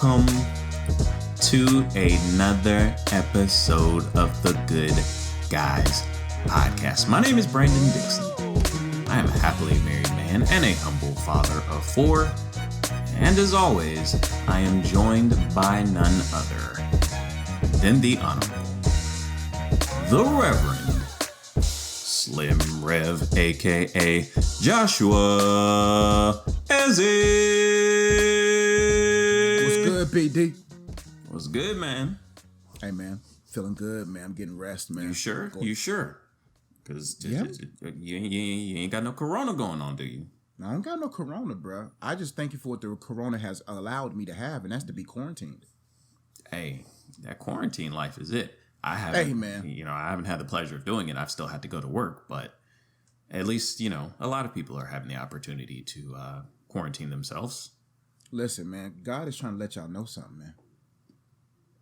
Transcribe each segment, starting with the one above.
Welcome to another episode of the Good Guys Podcast. My name is Brandon Dixon. I am a happily married man and a humble father of four. And as always, I am joined by none other than the Honorable, the Reverend Slim Rev, aka Joshua Ezzy. What's good, PD? What's good, man? Hey, man. Feeling good, man. I'm getting rest, man. You sure? You sure? Because you ain't got no corona going on, do you? I don't got no corona, bro. I just thank you for what the corona has allowed me to have, and that's to be quarantined. Hey, that quarantine life is it. I haven't, hey, man. I haven't had the pleasure of doing it. I've still had to go to work, but at least, a lot of people are having the opportunity to quarantine themselves. Listen, man, God is trying to let y'all know something, man.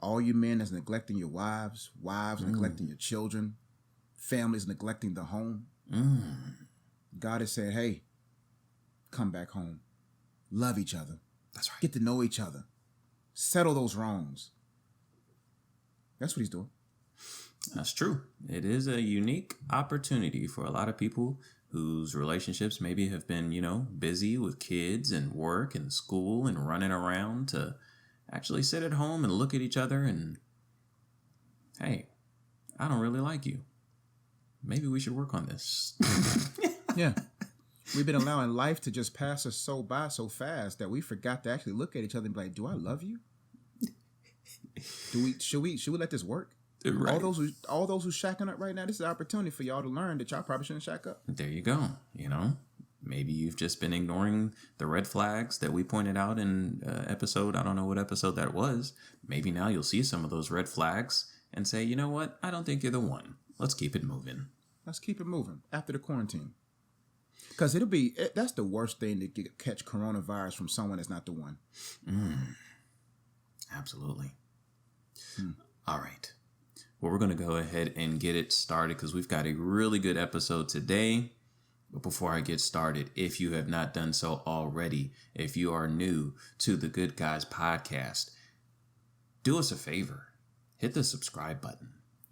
All you men that's neglecting your wives neglecting your children, families neglecting the home. God is saying, hey, come back home. Love each other. That's right. Get to know each other. Settle those wrongs. That's what he's doing. That's true. It is a unique opportunity for a lot of people whose relationships maybe have been, busy with kids and work and school and running around to actually sit at home and look at each other and, hey, I don't really like you. Maybe we should work on this. Yeah. We've been allowing life to just pass us by so fast that we forgot to actually look at each other and be like, do I love you? Should we let this work? Right. All those who shacking up right now, this is an opportunity for y'all to learn that y'all probably shouldn't shack up. There you go. Maybe you've just been ignoring the red flags that we pointed out in episode. I don't know what episode that was. Maybe now you'll see some of those red flags and say, you know what? I don't think you're the one. Let's keep it moving. Let's keep it moving after the quarantine. Because that's the worst thing to catch coronavirus from someone that's not the one. Absolutely. All right. Well, we're going to go ahead and get it started because we've got a really good episode today. But before I get started, if you have not done so already, if you are new to the Good Guys Podcast, do us a favor. Hit the subscribe button,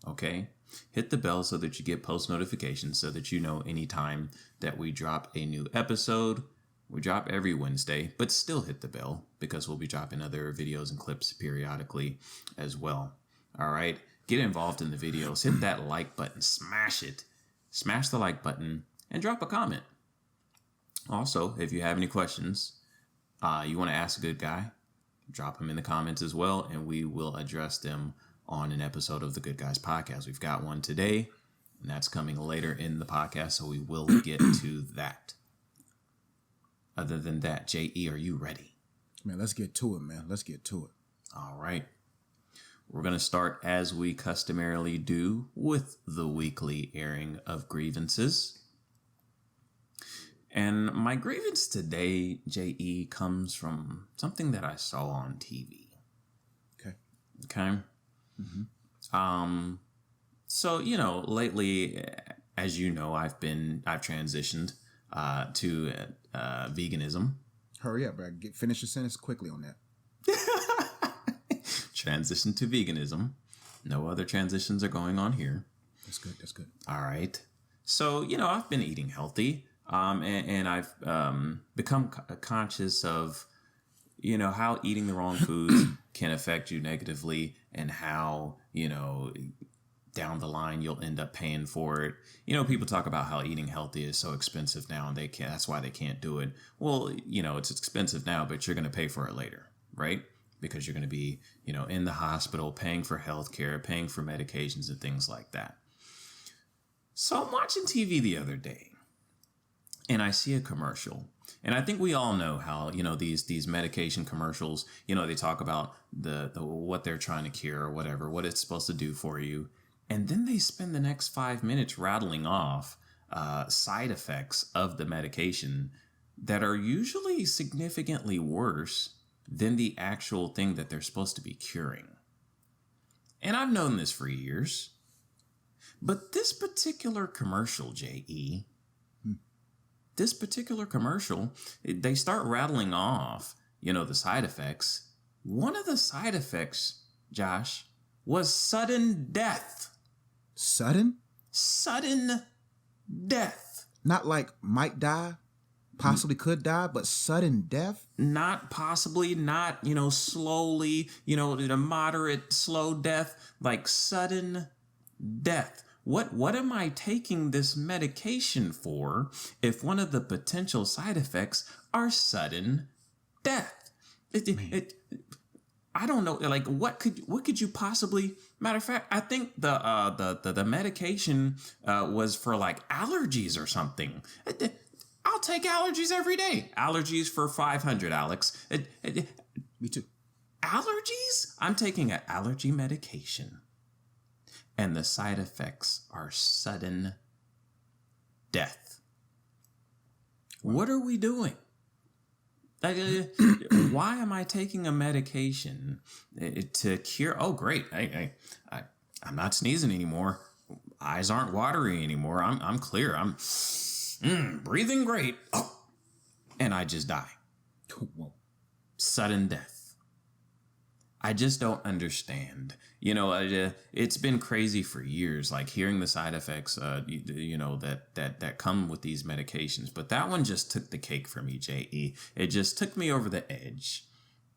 okay? Hit the bell so that you get post notifications so that you know anytime that we drop a new episode. We drop every Wednesday, but still hit the bell because we'll be dropping other videos and clips periodically as well. All right? Get involved in the videos. Hit that like button. Smash it. Smash the like button and drop a comment. Also, if you have any questions, you want to ask a good guy, drop them in the comments as well, and we will address them on an episode of the Good Guys Podcast. We've got one today, and that's coming later in the podcast, so we will get to that. Other than that, J.E., are you ready? Man, let's get to it, man. Let's get to it. All right. We're going to start, as we customarily do, with the weekly airing of grievances. And my grievance today, J.E., comes from something that I saw on TV. Okay? Mm-hmm. So, lately, as you know, I've transitioned to veganism. Hurry up, bro. Finish your sentence quickly on that. Transition to veganism. No other transitions are going on here. That's good. All right. So, I've been eating healthy, and I've become conscious of, how eating the wrong foods can affect you negatively and how, down the line you'll end up paying for it. People talk about how eating healthy is so expensive now and that's why they can't do it. Well, it's expensive now, but you're going to pay for it later, right? Because you're going to be, in the hospital, paying for healthcare, paying for medications and things like that. So I'm watching TV the other day and I see a commercial. And I think we all know how, these medication commercials, they talk about the what they're trying to cure or whatever, what it's supposed to do for you. And then they spend the next 5 minutes rattling off side effects of the medication that are usually significantly worse than the actual thing that they're supposed to be curing. And I've known this for years. But this particular commercial, J.E., they start rattling off, the side effects, one of the side effects, Josh, was sudden death. Sudden? Sudden death. Not like might die, possibly could die, but sudden death? Not possibly, not, slowly, a moderate, slow death, like sudden death. What am I taking this medication for if one of the potential side effects are sudden death? I don't know. Like, what could you possibly? Matter of fact, I think the medication was for like allergies or something. I'll take allergies every day. Allergies for 500, Alex. Me too. Allergies? I'm taking an allergy medication. And the side effects are sudden death. What are we doing? Like, why am I taking a medication to cure? Oh, great! I'm not sneezing anymore. Eyes aren't watery anymore. I'm clear. I'm breathing great. Oh, and I just die. Whoa. Sudden death. I just don't understand. It's been crazy for years, like hearing the side effects, that come with these medications. But that one just took the cake for me, J.E. It just took me over the edge.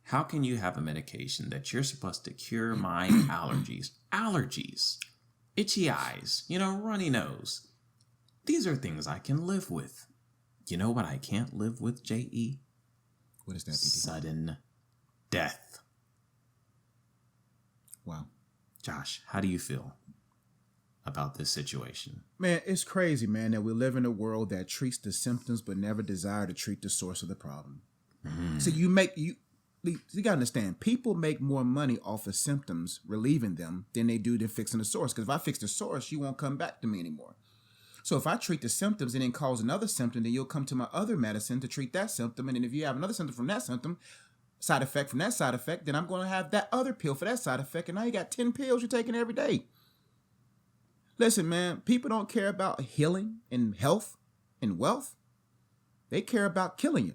How can you have a medication that you're supposed to cure my allergies, itchy eyes, runny nose? These are things I can live with. You know what I can't live with, J.E.? What is that, BD? Sudden death. Wow. Josh, how do you feel about this situation? Man, it's crazy, man, that we live in a world that treats the symptoms but never desire to treat the source of the problem. So you gotta understand, people make more money off of symptoms, relieving them, than they do than fixing the source. Because if I fix the source, you won't come back to me anymore. So if I treat the symptoms and then cause another symptom, then you'll come to my other medicine to treat that symptom. And then if you have another symptom from that symptom, side effect from that side effect, then I'm going to have that other pill for that side effect. And now you got 10 pills you're taking every day. Listen, man, people don't care about healing and health and wealth. They care about killing you.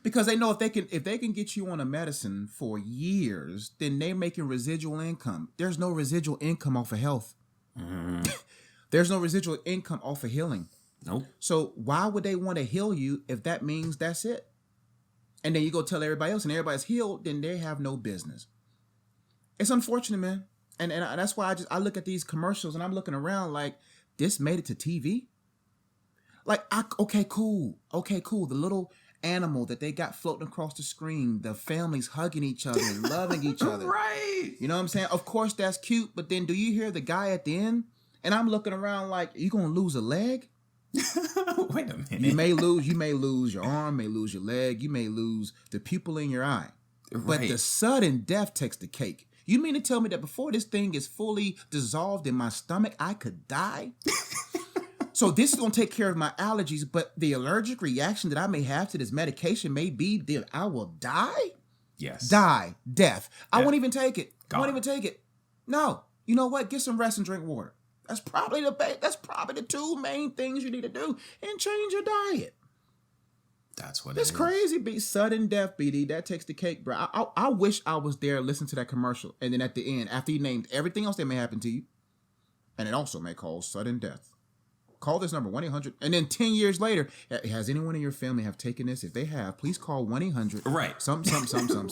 Because they know if they can get you on a medicine for years, then they're making residual income. There's no residual income off of health. There's no residual income off of healing. Nope. So why would they want to heal you if that means that's it? And then you go tell everybody else and everybody's healed, then they have no business. It's unfortunate, man. And that's why I look at these commercials and I'm looking around like, this made it to TV? Like, okay, cool. The little animal that they got floating across the screen, the families hugging each other and loving each other. Right. You know what I'm saying? Of course, that's cute. But then do you hear the guy at the end? And I'm looking around like, you going to lose a leg? Wait a minute. You may lose your arm, may lose your leg, you may lose the pupil in your eye. Right. But the sudden death takes the cake. You mean to tell me that before this thing is fully dissolved in my stomach, I could die? So this is going to take care of my allergies, but the allergic reaction that I may have to this medication may be that I will die? Yes. Death. I won't even take it. Gone. I won't even take it. No. You know what? Get some rest and drink water. That's probably the two main things you need to do, and change your diet. That's what it's crazy. Be sudden death, BD. That takes the cake, bro. I wish I was there, listening to that commercial, and then at the end, after he named everything else that may happen to you, and it also may cause sudden death. Call this number 1-800, and then 10 years later, has anyone in your family have taken this? If they have, please call 1-800. Right. Some.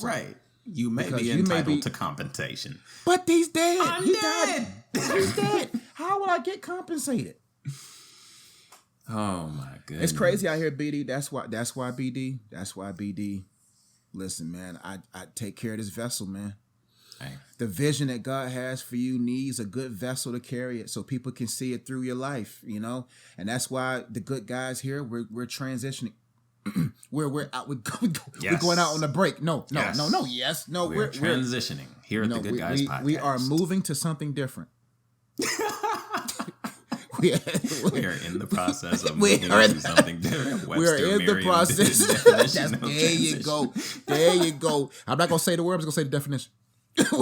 Right. You may be entitled to compensation. But he's dead. I'm dead. He's dead. How will I get compensated? Oh my goodness. It's crazy out here, BD. That's why BD. Listen, man, I take care of this vessel, man. Hey. The vision that God has for you needs a good vessel to carry it so people can see it through your life, And that's why the good guys here, we're transitioning. We're going out on a break. No. We're transitioning here at the Good Guys Podcast. We are moving to something different. We are in the process of moving to something different. We are in the process. There you go. I'm not going to say the word. I'm just going to say the definition.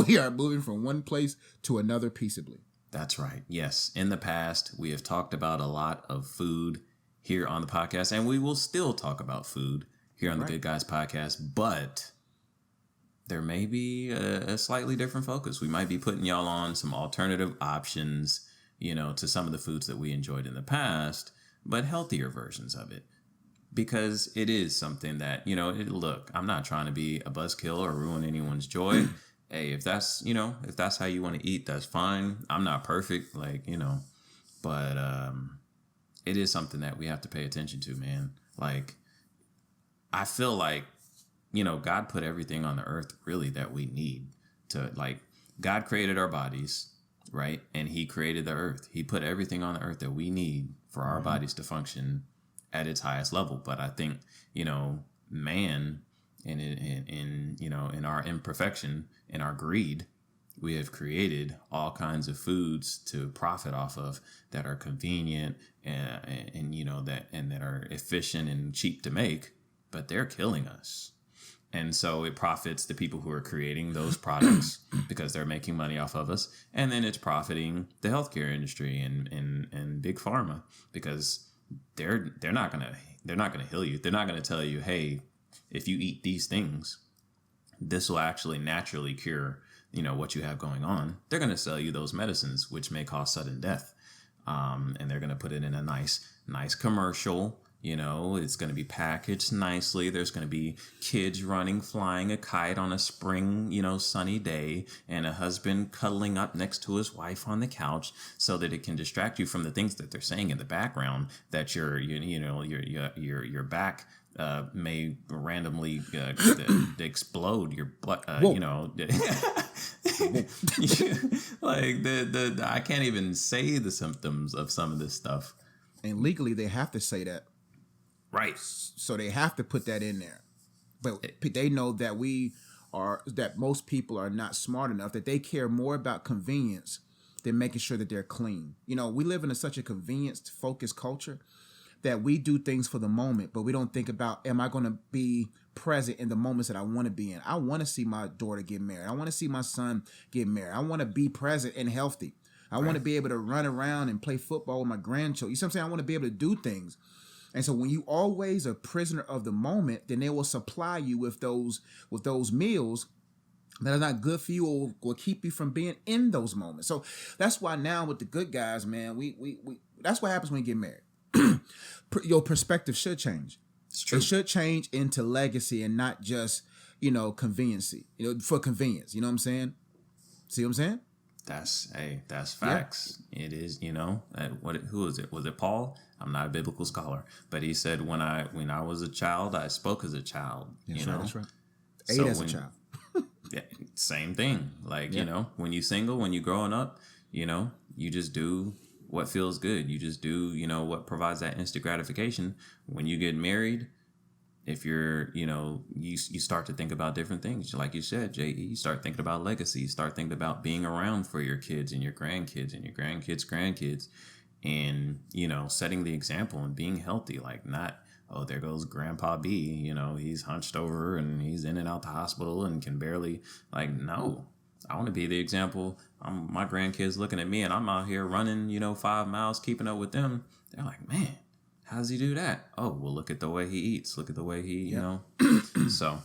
We are moving from one place to another peaceably. That's right. Yes. In the past, we have talked about a lot of food here on the podcast, and we will still talk about food here on the Good Guys Podcast, but there may be a slightly different focus. We might be putting y'all on some alternative options, to some of the foods that we enjoyed in the past, but healthier versions of it. Because it is something that, look, I'm not trying to be a buzzkill or ruin anyone's joy. Hey, if that's how you want to eat, that's fine. I'm not perfect, but it is something that we have to pay attention to, man. Like, I feel like, God put everything on the earth really that we need to, like, God created our bodies, right? And he created the earth. He put everything on the earth that we need for our bodies to function at its highest level. But I think, man, in our imperfection, in our greed, we have created all kinds of foods to profit off of that are convenient and that are efficient and cheap to make, but they're killing us. And so it profits the people who are creating those products because they're making money off of us. And then it's profiting the healthcare industry and big pharma because they're not gonna heal you. They're not gonna tell you, hey, if you eat these things, this will actually naturally cure what you have going on. They're gonna sell you those medicines, which may cause sudden death, and they're gonna put it in a nice commercial. It's going to be packaged nicely. There's going to be kids flying a kite on a spring, sunny day, and a husband cuddling up next to his wife on the couch so that it can distract you from the things that they're saying in the background that your back may randomly explode your butt, like I can't even say the symptoms of some of this stuff. And legally, they have to say that. Right. So they have to put that in there. But they know that that most people are not smart enough, that they care more about convenience than making sure that they're clean. We live in such a convenience-focused culture that we do things for the moment, but we don't think about, am I going to be present in the moments that I want to be in? I want to see my daughter get married. I want to see my son get married. I want to be present and healthy. I want to be able to run around and play football with my grandchildren. You see what I'm saying? I want to be able to do things. And so when you always a prisoner of the moment, then they will supply you with those meals that are not good for you or will keep you from being in those moments. So that's why now with the good guys, man, we that's what happens when you get married. Your perspective should change. It's true. It should change into legacy and not just, conveniency, for convenience. You know what I'm saying? See what I'm saying? That's facts. Yeah. It is, who is it? Was it Paul? I'm not a biblical scholar, but he said, when I was a child, I spoke as a child. That's right. Ate as a child. Yeah, same thing. Like, when you single, when you're growing up, you just do what feels good. You just do, what provides that instant gratification. When you get married, if you're, you start to think about different things. Like you said, J.E., you start thinking about legacy. You start thinking about being around for your kids and your grandkids and your grandkids. And, setting the example and being healthy, like not, oh, there goes Grandpa B, he's hunched over and he's in and out the hospital and can barely, no, I want to be the example. My grandkids looking at me and I'm out here running, 5 miles, keeping up with them. They're like, man, how does he do that? Oh, well, look at the way he eats. Look at the way he, So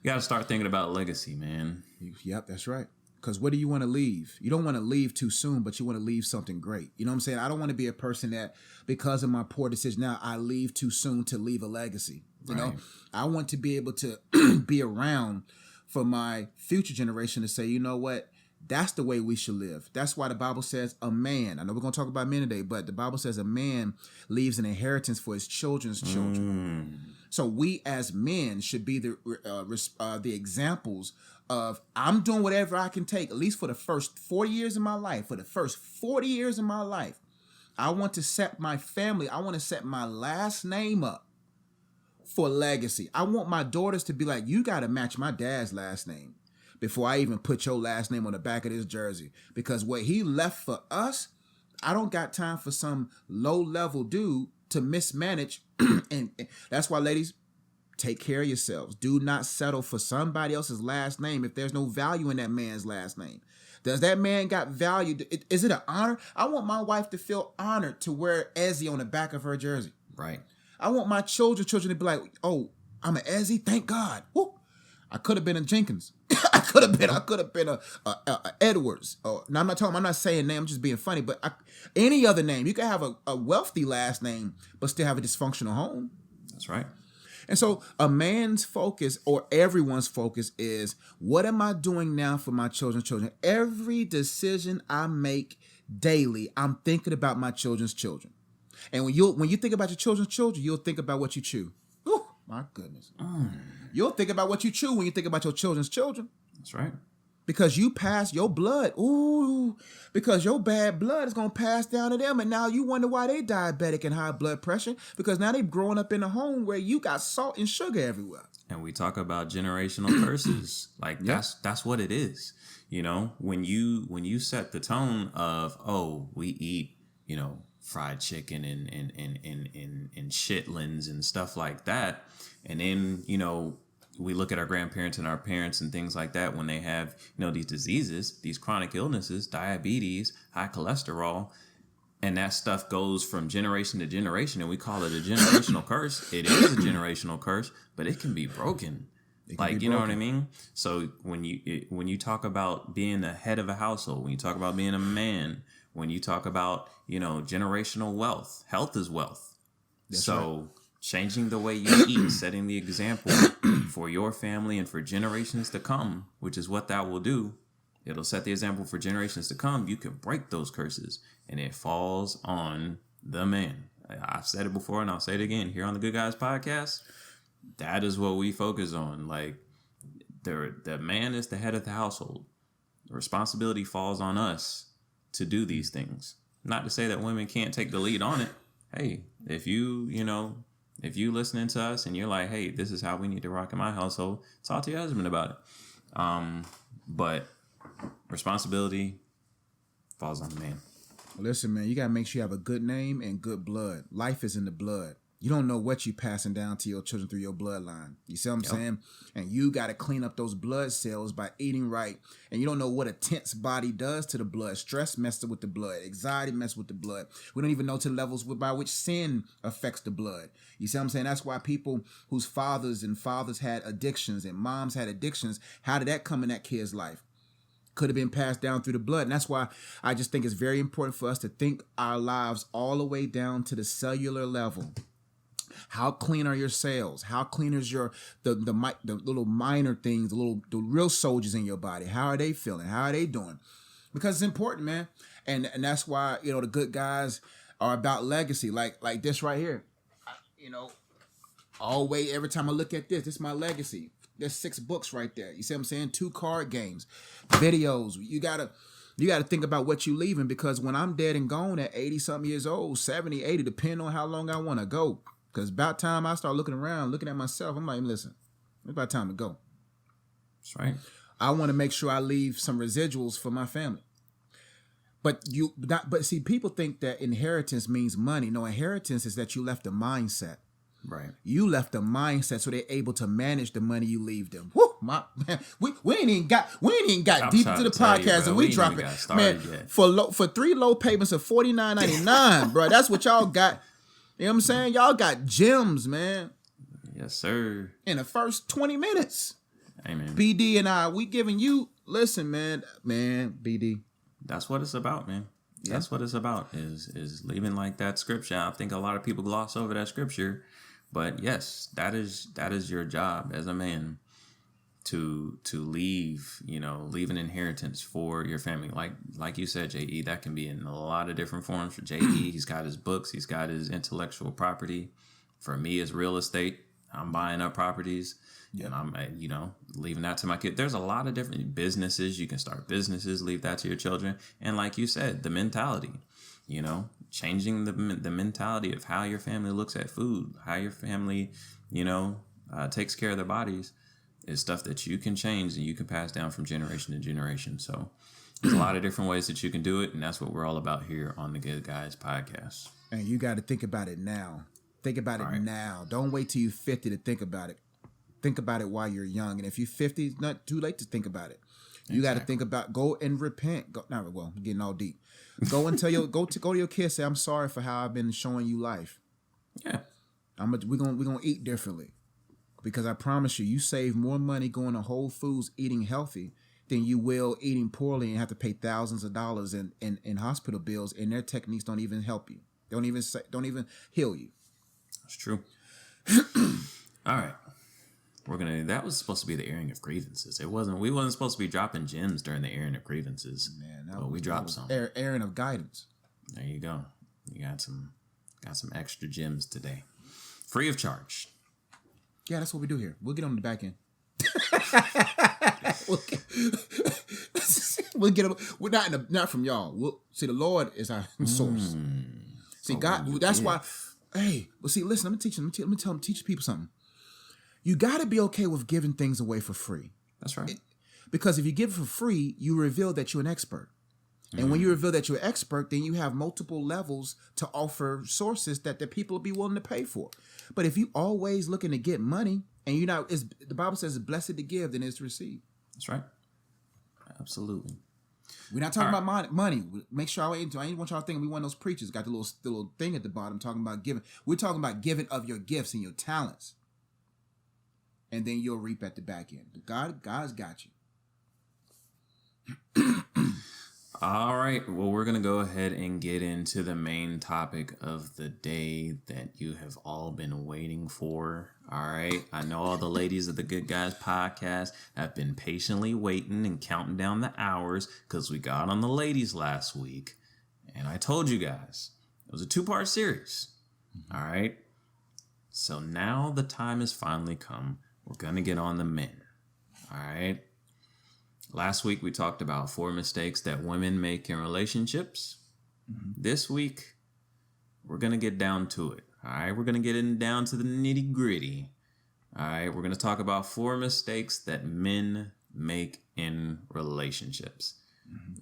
you got to start thinking about legacy, man. Yep, that's right. Because what do you want to leave? You don't want to leave too soon, but you want to leave something great. You know what I'm saying? I don't want to be a person that, because of my poor decision now, I leave too soon to leave a legacy. You know, I want to be able to be around for my future generation to say, you know what? That's the way we should live. That's why the Bible says a man, I know we're going to talk about men today, but the Bible says a man leaves an inheritance for his children's children. So we as men should be the examples of, I'm doing whatever I can take, at least for the first 40 years of my life. For the first 40 years of my life, I want to set my family, I want to set my last name up for legacy. I want my daughters to be like, you got to match my dad's last name before I even put your last name on the back of this jersey. Because what he left for us, I don't got time for some low-level dude to mismanage. and that's why, ladies, take care of yourselves. Do not settle for somebody else's last name if there's no value in that man's last name. Does that man got value? Is it an honor? I want my wife to feel honored to wear Ezzy on the back of her jersey. Right. I want my children to be like, oh, I'm an Ezzy, thank God. Woo. I could have been a Jenkins. I could have been a Edwards. Now I'm not saying name. I'm just being funny. But any other name, you could have a wealthy last name, but still have a dysfunctional home. That's right. And so a man's focus, or everyone's focus, is what am I doing now for my children's children? Every decision I make daily, I'm thinking about my children's children. And when you think about your children's children, you'll think about what you chew. Ooh, my goodness. You'll think about what you chew when you think about your children's children. That's right. Because you pass your blood. Ooh, because your bad blood is going to pass down to them. And now you wonder why they diabetic and high blood pressure. Because now they're growing up in a home where you got salt and sugar everywhere. And we talk about generational curses. Like that's what it is. You know, when you set the tone of, oh, we eat, you know, fried chicken and chitlins and stuff like that. And then, you know, we look at our grandparents and our parents and things like that when they have, you know, these diseases, these chronic illnesses, diabetes, high cholesterol, and that stuff goes from generation to generation, and we call it a generational curse. It is a generational curse, but it can be broken. You know what I mean? So when you talk about being the head of a household, when you talk about being a man, when you talk about, you know, generational wealth, health is wealth. That's right. Changing the way you eat, setting the example for your family and for generations to come, which is what that will do. It'll set the example for generations to come. You can break those curses, and it falls on the man. I've said it before, and I'll say it again here on the Good Guys podcast. That is what we focus on. Like, the man is the head of the household. The responsibility falls on us to do these things. Not to say that women can't take the lead on it. Hey, if you listening to us and you're like, hey, this is how we need to rock in my household, talk to your husband about it. But responsibility falls on the man. Listen, man, you got to make sure you have a good name and good blood. Life is in the blood. You don't know what you're passing down to your children through your bloodline. You see what I'm saying? And you got to clean up those blood cells by eating right. And you don't know what a tense body does to the blood. Stress messes with the blood. Anxiety messes with the blood. We don't even know to the levels by which sin affects the blood. You see what I'm saying? That's why people whose fathers had addictions and moms had addictions, how did that come in that kid's life? Could have been passed down through the blood. And that's why I just think it's very important for us to think our lives all the way down to the cellular level. How clean are your cells? How clean is the little minor things, the real soldiers in your body? How are they feeling? How are they doing? Because it's important, man. And that's why, you know, the Good Guys are about legacy, like this right here. Always, every time I look at this is my legacy. There's 6 books right there. You see what I'm saying? 2 card games, videos. You gotta think about what you're leaving, because when I'm dead and gone at 80 something years old, 70, 80, depending on how long I want to go. Because about time I start looking around, looking at myself, I'm like, listen, it's about time to go. That's right. I want to make sure I leave some residuals for my family. But see, people think that inheritance means money. No, inheritance is that you left a mindset. Right. You left a mindset so they're able to manage the money you leave them. Woo, man, we ain't even got deep into the podcast, and we drop it, man. For 3 low payments of $49.99, bro. That's what y'all got. You know what I'm saying? Y'all got gems, man. Yes, sir. In the first 20 minutes. Amen. BD and I, we giving you, listen, man, BD. That's what it's about, man. Yeah. That's what it's about, is leaving like that scripture. I think a lot of people gloss over that scripture, but yes, that is your job as a man, to leave, leave an inheritance for your family. Like you said, J.E., that can be in a lot of different forms. For J.E., he's got his books, he's got his intellectual property. For me, it's real estate. I'm buying up properties, and I'm, leaving that to my kid. There's a lot of different businesses. You can start businesses, leave that to your children. And like you said, the mentality, changing the mentality of how your family looks at food, how your family, takes care of their bodies, is stuff that you can change and you can pass down from generation to generation. So there's a lot of different ways that you can do it, and that's what we're all about here on the Good Guys podcast. And you got to think about it now. Think about it now. Don't wait till you're 50 to think about it. Think about it while you're young. And if you're 50, it's not too late to think about it. You got to think about, go and repent. Getting all deep. Go and tell go to your kids, say, I'm sorry for how I've been showing you life. Yeah. We're gonna eat differently. Because I promise you, you save more money going to Whole Foods eating healthy than you will eating poorly and have to pay thousands of dollars in hospital bills, and their techniques don't even help you. Don't even heal you. That's true. All right. That was supposed to be the airing of grievances. We wasn't supposed to be dropping gems during the airing of grievances. Man, we dropped some. Airing of guidance. There you go. You got some extra gems today. Free of charge. Yeah, that's what we do here. We'll get on the back end. we'll get them. We're not from y'all. We'll see. The Lord is our source. See, God. That's why. Hey, well, see. Listen. Let me teach people something. You got to be okay with giving things away for free. That's right. Because if you give it for free, you reveal that you're an expert. And when you reveal that you're an expert, then you have multiple levels to offer sources that the people will be willing to pay for. But if you always looking to get money, and the Bible says it's blessed to give than it is to receive. That's right. Absolutely. We're not talking about money. Make sure I ain't want y'all thinking we one of those preachers got the little thing at the bottom talking about giving. We're talking about giving of your gifts and your talents, and then you'll reap at the back end. God's got you. All right. Well, we're going to go ahead and get into the main topic of the day that you have all been waiting for. All right. I know all the ladies of the Good Guys podcast have been patiently waiting and counting down the hours because we got on the ladies last week. And I told you guys, it was a 2-part series. All right. So now the time has finally come. We're going to get on the men. All right. Last week, we talked about 4 mistakes that women make in relationships. This week, we're going to get down to it. All right. We're going to get down to the nitty gritty. All right. We're going to talk about 4 mistakes that men make in relationships.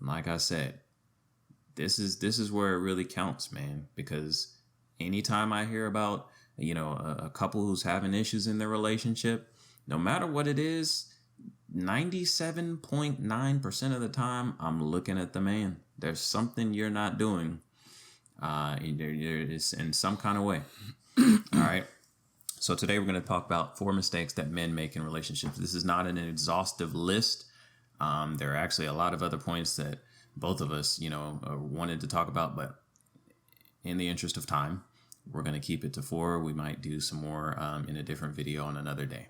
Like I said, this is where it really counts, man, because anytime I hear about, a couple who's having issues in their relationship, no matter what it is, 97.9% of the time, I'm looking at the man. There's something you're not doing in some kind of way. All right. So today we're going to talk about 4 mistakes that men make in relationships. This is not an exhaustive list. There are actually a lot of other points that both of us, wanted to talk about, but in the interest of time, we're going to keep it to 4. We might do some more in a different video on another day.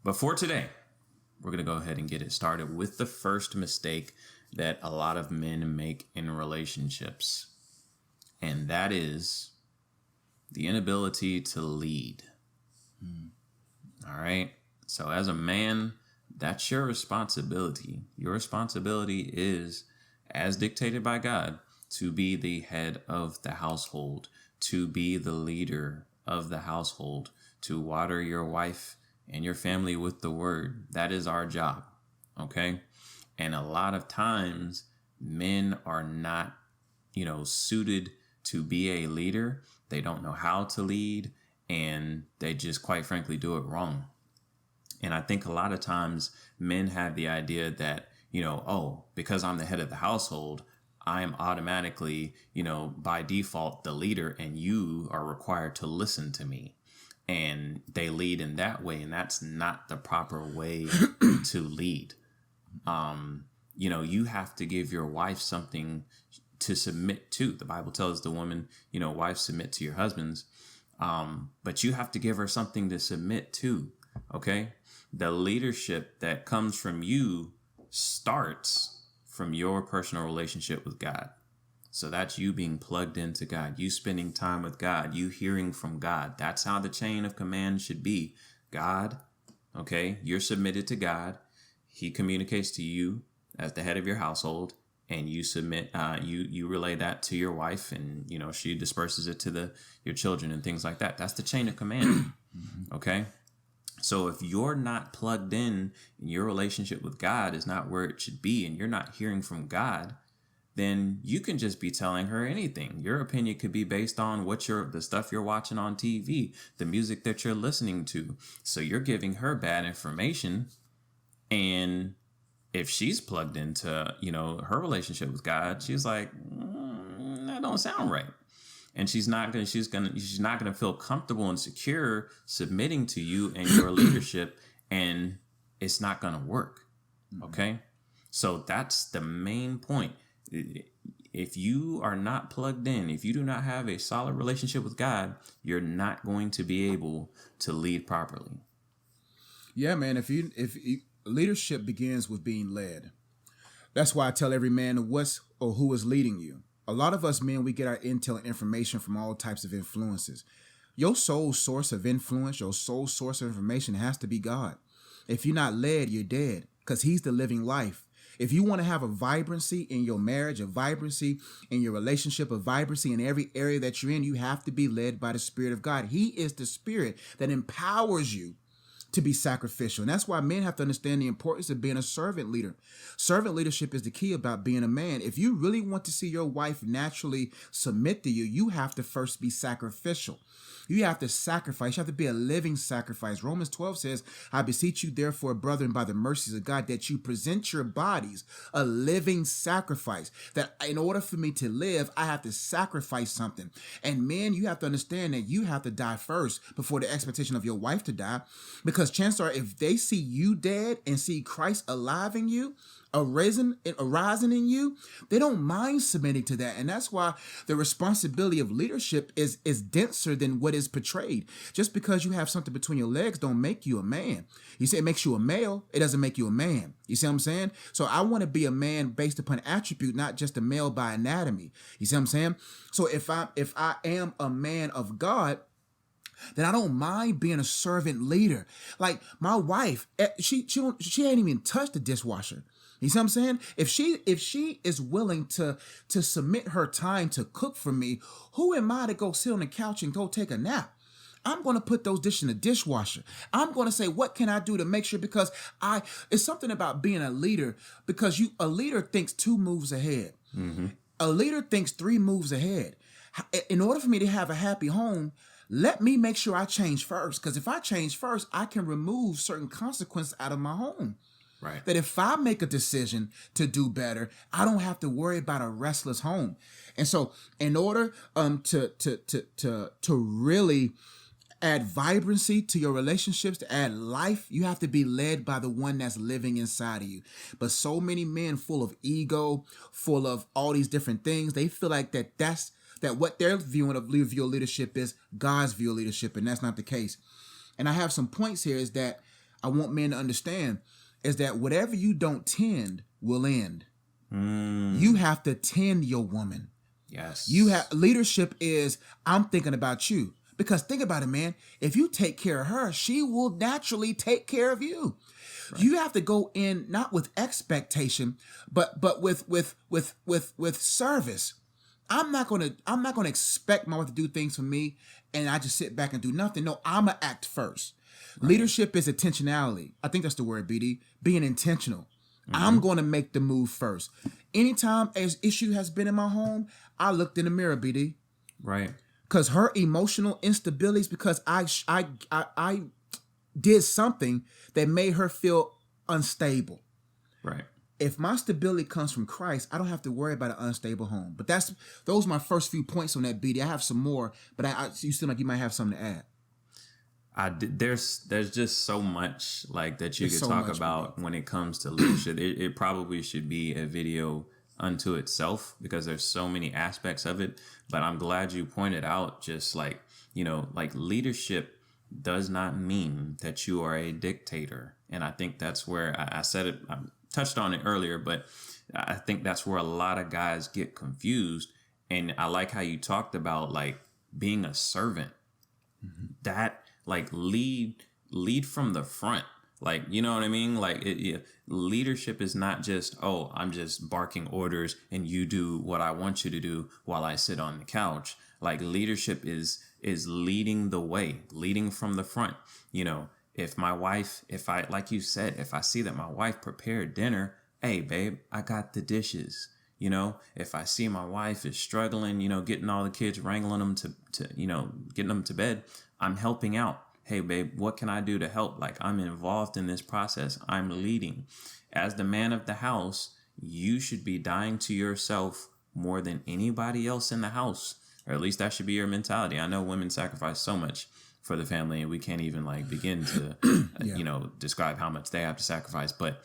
But for today, we're going to go ahead and get it started with the first mistake that a lot of men make in relationships. And that is the inability to lead. All right. So as a man, that's your responsibility. Your responsibility is, as dictated by God, to be the head of the household, to be the leader of the household, to water your wife and your family with the word. That is our job. Okay. And a lot of times men are not, suited to be a leader. They don't know how to lead, and they just quite frankly do it wrong. And I think a lot of times men have the idea that, because I'm the head of the household, I am automatically, by default, the leader, and you are required to listen to me. And they lead in that way, and that's not the proper way to lead. You have to give your wife something to submit to. The Bible tells the woman, wives submit to your husbands. But you have to give her something to submit to. Okay. The leadership that comes from you starts from your personal relationship with God. So that's you being plugged into God, you spending time with God, you hearing from God. That's how the chain of command should be. God, okay, you're submitted to God. He communicates to you as the head of your household, and you submit, you relay that to your wife, and, she disperses it to your children and things like that. That's the chain of command. Okay. So if you're not plugged in and your relationship with God is not where it should be, and you're not hearing from God, then you can just be telling her anything. Your opinion could be based on the stuff you're watching on TV, the music that you're listening to. So you're giving her bad information. And if she's plugged into, her relationship with God, she's like, that don't sound right. and she's not gonna feel comfortable and secure submitting to you and your leadership, and it's not gonna work. Okay, so that's the main point. If you are not plugged in, if you do not have a solid relationship with God, you're not going to be able to lead properly. Yeah, man. If leadership begins with being led. That's why I tell every man who is leading you. A lot of us men, we get our intel and information from all types of influences. Your sole source of influence, your sole source of information has to be God. If you're not led, you're dead, because he's the living life. If you want to have a vibrancy in your marriage, a vibrancy in your relationship, a vibrancy in every area that you're in, you have to be led by the Spirit of God. He is the Spirit that empowers you to be sacrificial. And that's why men have to understand the importance of being a servant leader. Servant leadership is the key about being a man. If you really want to see your wife naturally submit to you, you have to first be sacrificial. You have to sacrifice. You have to be a living sacrifice. Romans 12 says, I beseech you, therefore, brethren, by the mercies of God, that you present your bodies a living sacrifice. That in order for me to live, I have to sacrifice something. And men, you have to understand that you have to die first before the expectation of your wife to die. Because chances are, if they see you dead and see Christ alive in you, arising in you, they don't mind submitting to that. And that's why the responsibility of leadership is denser than what is portrayed. Just because you have something between your legs don't make you a man. You say it makes you a male, it doesn't make you a man. You see what I'm saying? So I want to be a man based upon attribute, not just a male by anatomy. You see what I'm saying? So if I am a man of God, then I don't mind being a servant leader. Like my wife, she ain't even touched the dishwasher. You see what I'm saying? If she is willing to submit her time to cook for me, who am I to go sit on the couch and go take a nap? I'm going to put those dishes in the dishwasher. I'm going to say, what can I do to make sure? Because it's something about being a leader, because a leader thinks 2 moves ahead. Mm-hmm. A leader thinks 3 moves ahead. In order for me to have a happy home, let me make sure I change first. Because if I change first, I can remove certain consequences out of my home. Right. That if I make a decision to do better, I don't have to worry about a restless home. And so in order to really add vibrancy to your relationships, to add life, you have to be led by the one that's living inside of you. But so many men full of ego, full of all these different things, they feel like that what their view of leadership is God's view of leadership, and that's not the case. And I have some points here is that I want men to understand is that whatever you don't tend will end. You have to tend your woman. Yes. Leadership is, I'm thinking about you. Because think about it, man. If you take care of her, she will naturally take care of you. Right. You have to go in not with expectation, but with service. I'm not gonna expect my wife to do things for me and I just sit back and do nothing. No, I'ma act first. Right. Leadership is intentionality. I think that's the word, BD. Being intentional. Mm-hmm. I'm going to make the move first. Anytime an issue has been in my home, I looked in the mirror, BD. Right. Because her emotional instability is because I did something that made her feel unstable. Right. If my stability comes from Christ, I don't have to worry about an unstable home. But those are my first few points on that, BD. I have some more, but you seem like you might have something to add. There's just so much like that you could talk about when it comes to leadership. It probably should be a video unto itself because there's so many aspects of it. But I'm glad you pointed out just like, like leadership does not mean that you are a dictator. And I think that's where I said it, I touched on it earlier, but I think that's where a lot of guys get confused. And I like how you talked about like being a servant. Mm-hmm. That like lead from the front, like, you know what I mean? Like leadership is not just, oh, I'm just barking orders and you do what I want you to do while I sit on the couch. Like leadership is leading the way, leading from the front. If like you said, if I see that my wife prepared dinner, hey babe, I got the dishes. If I see my wife is struggling, getting all the kids, wrangling them to getting them to bed, I'm helping out. Hey, babe, what can I do to help? Like, I'm involved in this process. I'm leading. As the man of the house, you should be dying to yourself more than anybody else in the house. or at least that should be your mentality. I know women sacrifice so much for the family, and we can't even like begin to, describe how much they have to sacrifice. But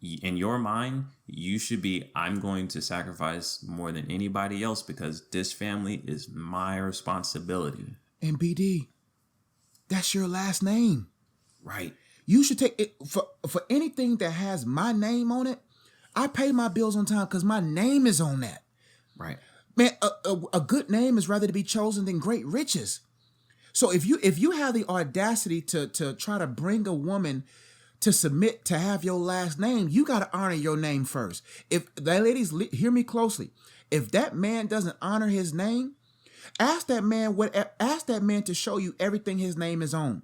in your mind, you should be, I'm going to sacrifice more than anybody else because this family is my responsibility. And BD, that's your last name. Right. You should take it for anything that has my name on it. I pay my bills on time because my name is on that. Right. Man, a good name is rather to be chosen than great riches. So if you have the audacity to try to bring a woman to submit to have your last name, you got to honor your name first. If the ladies hear me closely, if that man doesn't honor his name, ask that man to show you everything his name is on,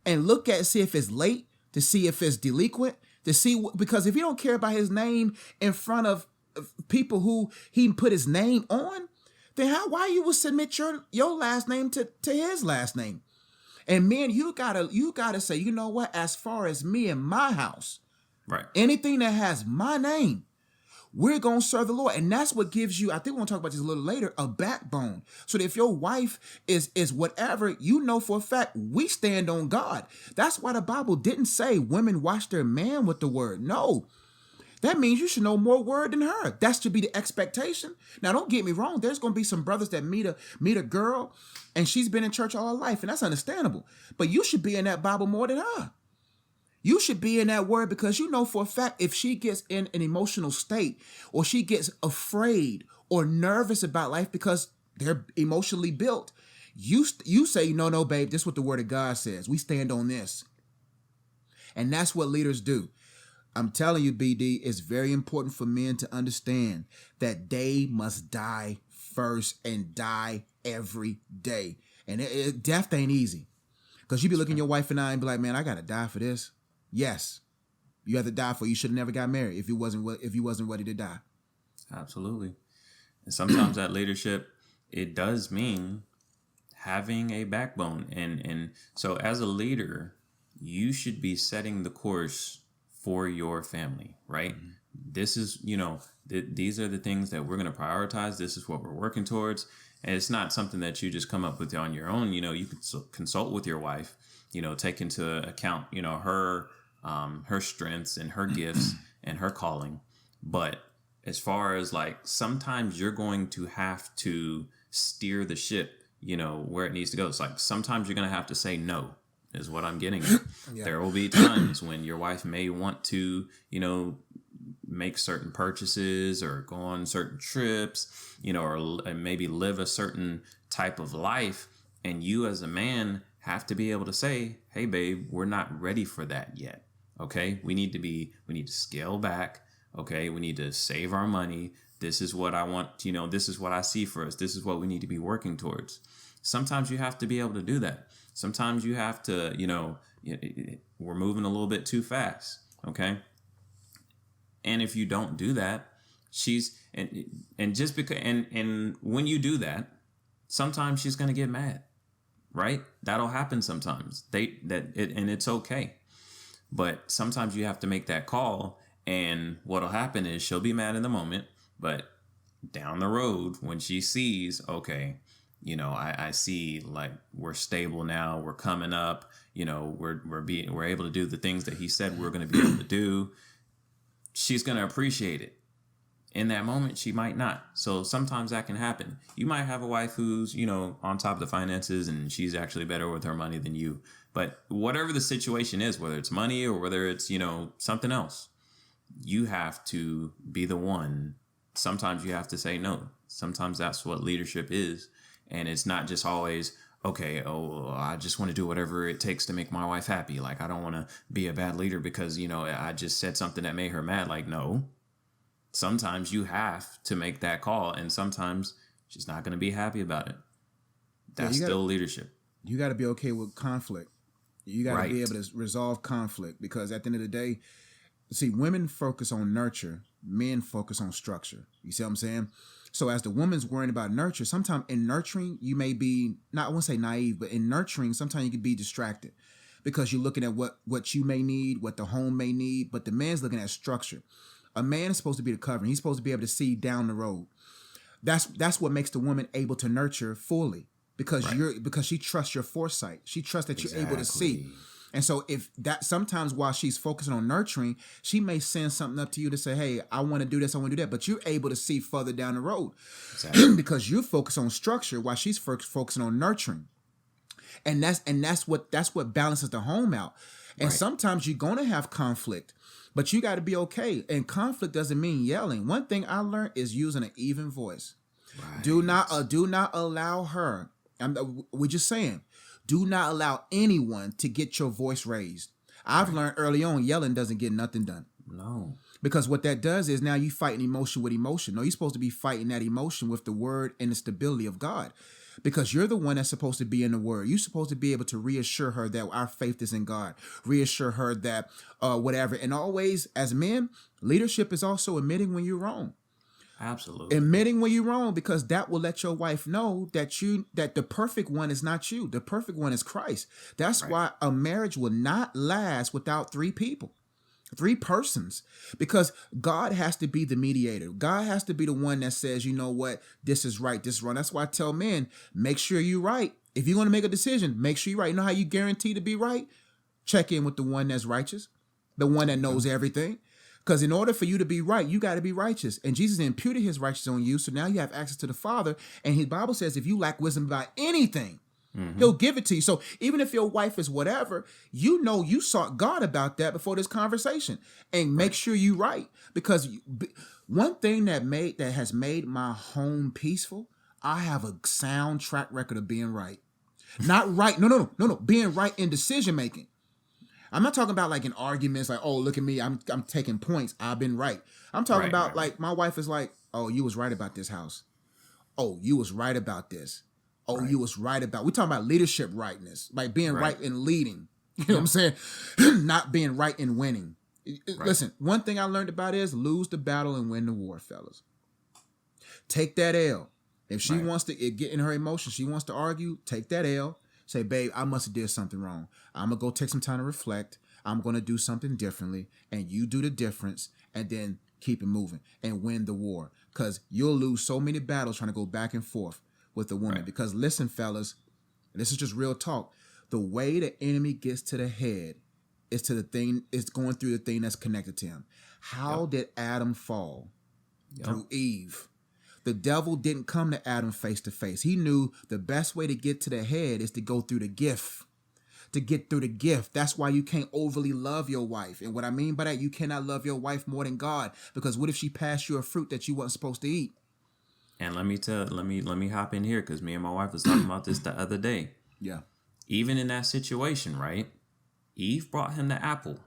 and see if it's late, to see if it's delinquent, because if you don't care about his name in front of people who he put his name on, then why you would submit your last name to his last name? And men, you gotta say, you know what? As far as me and my house, right, anything that has my name, we're gonna serve the Lord, and that's what gives you. I think we're gonna talk about this a little later. A backbone, so that if your wife is whatever, you know for a fact we stand on God. That's why the Bible didn't say women watch their man with the word. No. That means you should know more word than her. That should be the expectation. Now, don't get me wrong. There's going to be some brothers that meet a girl, and she's been in church all her life, and that's understandable. But you should be in that Bible more than her. You should be in that word, because you know for a fact if she gets in an emotional state, or she gets afraid or nervous about life because they're emotionally built, you say, no, babe, this is what the word of God says. We stand on this. And that's what leaders do. I'm telling you, BD, it's very important for men to understand that they must die first, and die every day. And death ain't easy, because you be looking at your wife and I and be like, man, I got to die for this. Yes, you have to die for it. You should have never got married if you wasn't ready to die. Absolutely. And sometimes that leadership, it does mean having a backbone. And so as a leader, you should be setting the course for your family, right? Mm-hmm. This is, these are the things that we're going to prioritize. This is what we're working towards. And it's not something that you just come up with on your own. You can consult with your wife, take into account, her strengths and her gifts and her calling. But as far as like, sometimes you're going to have to steer the ship, where it needs to go. It's like, sometimes you're going to have to say no, is what I'm getting at. Yeah. There will be times when your wife may want to, make certain purchases or go on certain trips, or maybe live a certain type of life. And you as a man have to be able to say, hey, babe, we're not ready for that yet. Okay. We need to scale back. Okay. We need to save our money. This is what I want. This is what I see for us. This is what we need to be working towards. Sometimes you have to be able to do that. Sometimes you have to, we're moving a little bit too fast. Okay. And if you don't do that, and just because, and when you do that, sometimes she's going to get mad, right? That'll happen sometimes. And it's okay. But sometimes you have to make that call, and what'll happen is she'll be mad in the moment, but down the road when she sees, okay, I see like we're stable now, we're coming up, we're able to do the things that he said we're going to be able to do. She's going to appreciate it. In that moment, she might not. So sometimes that can happen. You might have a wife who's, on top of the finances, and she's actually better with her money than you. But whatever the situation is, whether it's money or whether it's, something else, you have to be the one. Sometimes you have to say no. Sometimes that's what leadership is. And it's not just always, okay, I just want to do whatever it takes to make my wife happy. Like, I don't want to be a bad leader because, I just said something that made her mad. Like, no. Sometimes you have to make that call, and sometimes she's not going to be happy about it. That's still leadership. You got to be okay with conflict. You got to be able to resolve conflict, because at the end of the day, see, women focus on nurture, men focus on structure. You see what I'm saying? So as the woman's worrying about nurture, sometimes in nurturing, you may be, I won't say naive, but in nurturing, sometimes you can be distracted because you're looking at what you may need, what the home may need, but the man's looking at structure. A man is supposed to be the covering. He's supposed to be able to see down the road. That's what makes the woman able to nurture fully, because Right. because she trusts your foresight. She trusts that you're able to see. Exactly. And so if that, sometimes while she's focusing on nurturing, she may send something up to you to say, hey, I want to do this, I want to do that. But you're able to see further down the road Exactly. because you're focused on structure while she's focusing on nurturing. And that's what balances the home out. And Right. sometimes you're gonna have conflict, but you got to be okay. And conflict doesn't mean yelling. One thing I learned is using an even voice. Right. Do not allow her. We're just saying, do not allow anyone to get your voice raised. I've learned early on, yelling doesn't get nothing done. No. Because what that does is now you fighting emotion with emotion. No, you're supposed to be fighting that emotion with the word and the stability of God. Because you're the one that's supposed to be in the word. You're supposed to be able to reassure her that our faith is in God. Reassure her that whatever. And always, as men, leadership is also admitting when you're wrong. Absolutely. Admitting when you're wrong, because that will let your wife know that the perfect one is not you. The perfect one is Christ. That's why a marriage will not last without three people. Three persons, because God has to be the mediator. God has to be the one that says, you know what, this is right, this is wrong. That's why I tell men, make sure you're right. If you're going to make a decision, make sure you're right. You know how you guarantee to be right? Check in with the one that's righteous, the one that knows everything. Because in order for you to be right, you got to be righteous. And Jesus imputed his righteousness on you. So now you have access to the Father. And his Bible says if you lack wisdom about anything, he'll give it to you. So even if your wife is whatever, you know you sought God about that before this conversation. And make sure you're right. Because one thing that has made my home peaceful, I have a sound track record of being right. Not right. No. Being right in decision making. I'm not talking about like in arguments, like, oh, look at me, I'm taking points, I've been right. I'm talking about like my wife is like, oh, you was right about this house. Oh, you was right about this. Oh, you was right about. We're talking about leadership rightness, like being right in leading. You know what I'm saying? Not being right in winning. Listen, one thing I learned about is lose the battle and win the war, fellas. Take that L. If she wants to get in her emotions, she wants to argue, take that L. Say, babe, I must have did something wrong. I'm going to go take some time to reflect. I'm going to do something differently. And you do the difference and then keep it moving and win the war. Because you'll lose so many battles trying to go back and forth with the woman. Because listen, fellas, this is just real talk. The way the enemy gets to the head is to the thing, is going through the thing that's connected to him. How did Adam fall? Through Eve. The devil didn't come to Adam face to face. He knew the best way to get to the head is to go through the gift. To get through the gift. That's why you can't overly love your wife. And what I mean by that, you cannot love your wife more than God. Because what if she passed you a fruit that you weren't supposed to eat? And let me hop in here, because me and my wife was talking about this the other day. Yeah. Even in that situation, right? Eve brought him the apple.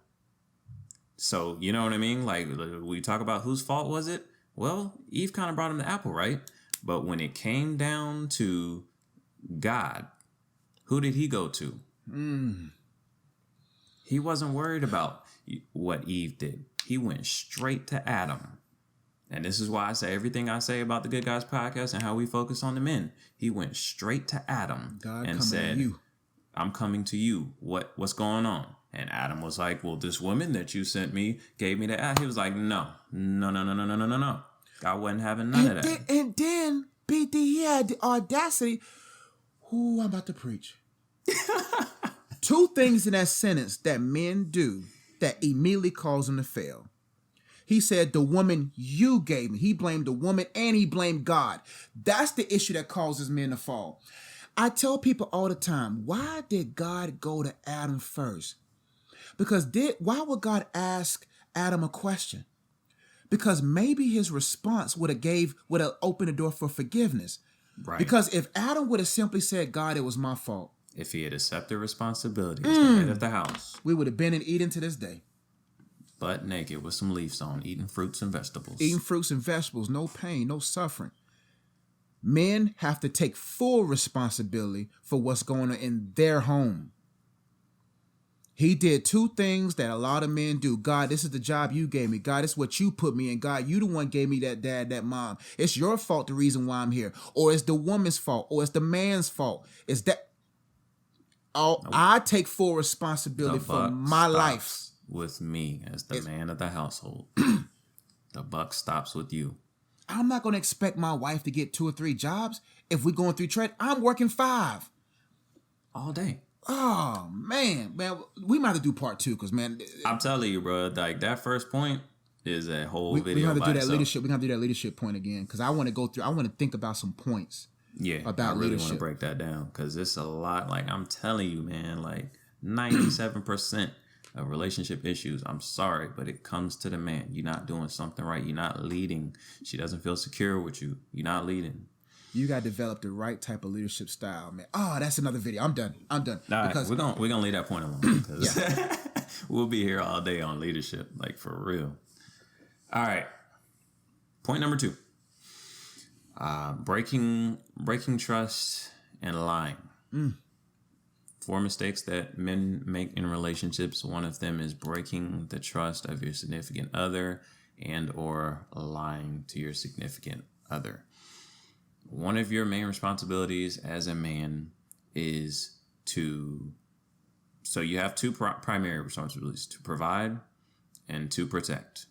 So, you know what I mean? Like, we talk about whose fault was it? Well, Eve kind of brought him the apple, right? But when it came down to God, who did he go to? He wasn't worried about what Eve did. He went straight to Adam. And this is why I say everything I say about the Good Guys podcast and how we focus on the men. He went straight to Adam and said, I'm coming to you. What's going on? And Adam was like, well, this woman that you sent me gave me the apple. He was like, no. God wasn't having none of that. And then BD, he had the audacity. Ooh, I'm about to preach. Two things in that sentence that men do that immediately cause them to fail. He said, the woman you gave me. He blamed the woman and he blamed God. That's the issue that causes men to fall. I tell people all the time, why did God go to Adam first? Because why would God ask Adam a question? Because maybe his response would have opened the door for forgiveness. Right. Because if Adam would have simply said, God, it was my fault. If he had accepted responsibility as the head of the house, we would have been in Eden to this day. Butt naked with some leaves on, eating fruits and vegetables. Eating fruits and vegetables, no pain, no suffering. Men have to take full responsibility for what's going on in their home. He did two things that a lot of men do. God, this is the job you gave me. God, this is what you put me in. God, you the one gave me that dad, that mom. It's your fault, the reason why I'm here. Or it's the woman's fault. Or it's the man's fault. It's that. Oh, nope. I take full responsibility for my life. With me as the man of the household. The buck stops with you. I'm not going to expect my wife to get 2 or 3 jobs. If we're going through trade, I'm working 5 all day. Oh man, we might have to do part 2 because man, I'm telling you, bro. Like that first point is a whole we video. have to by do that itself. leadership. We have to do that leadership point again because I want to go through. I want to think about some points. Yeah, about I really leadership. want to break that down because it's a lot. Like I'm telling you, man. Like 97% of relationship issues. I'm sorry, but it comes to the man. You're not doing something right. You're not leading. She doesn't feel secure with you. You're not leading. You got to develop the right type of leadership style, man. Oh, that's another video. I'm done. All right, we're gonna leave that point alone because we'll be here all day on leadership, like for real. All right, point number 2: breaking trust and lying. 4 mistakes that men make in relationships. One of them is breaking the trust of your significant other and or lying to your significant other. One of your main responsibilities as a man is so you have 2 primary responsibilities: to provide and to protect,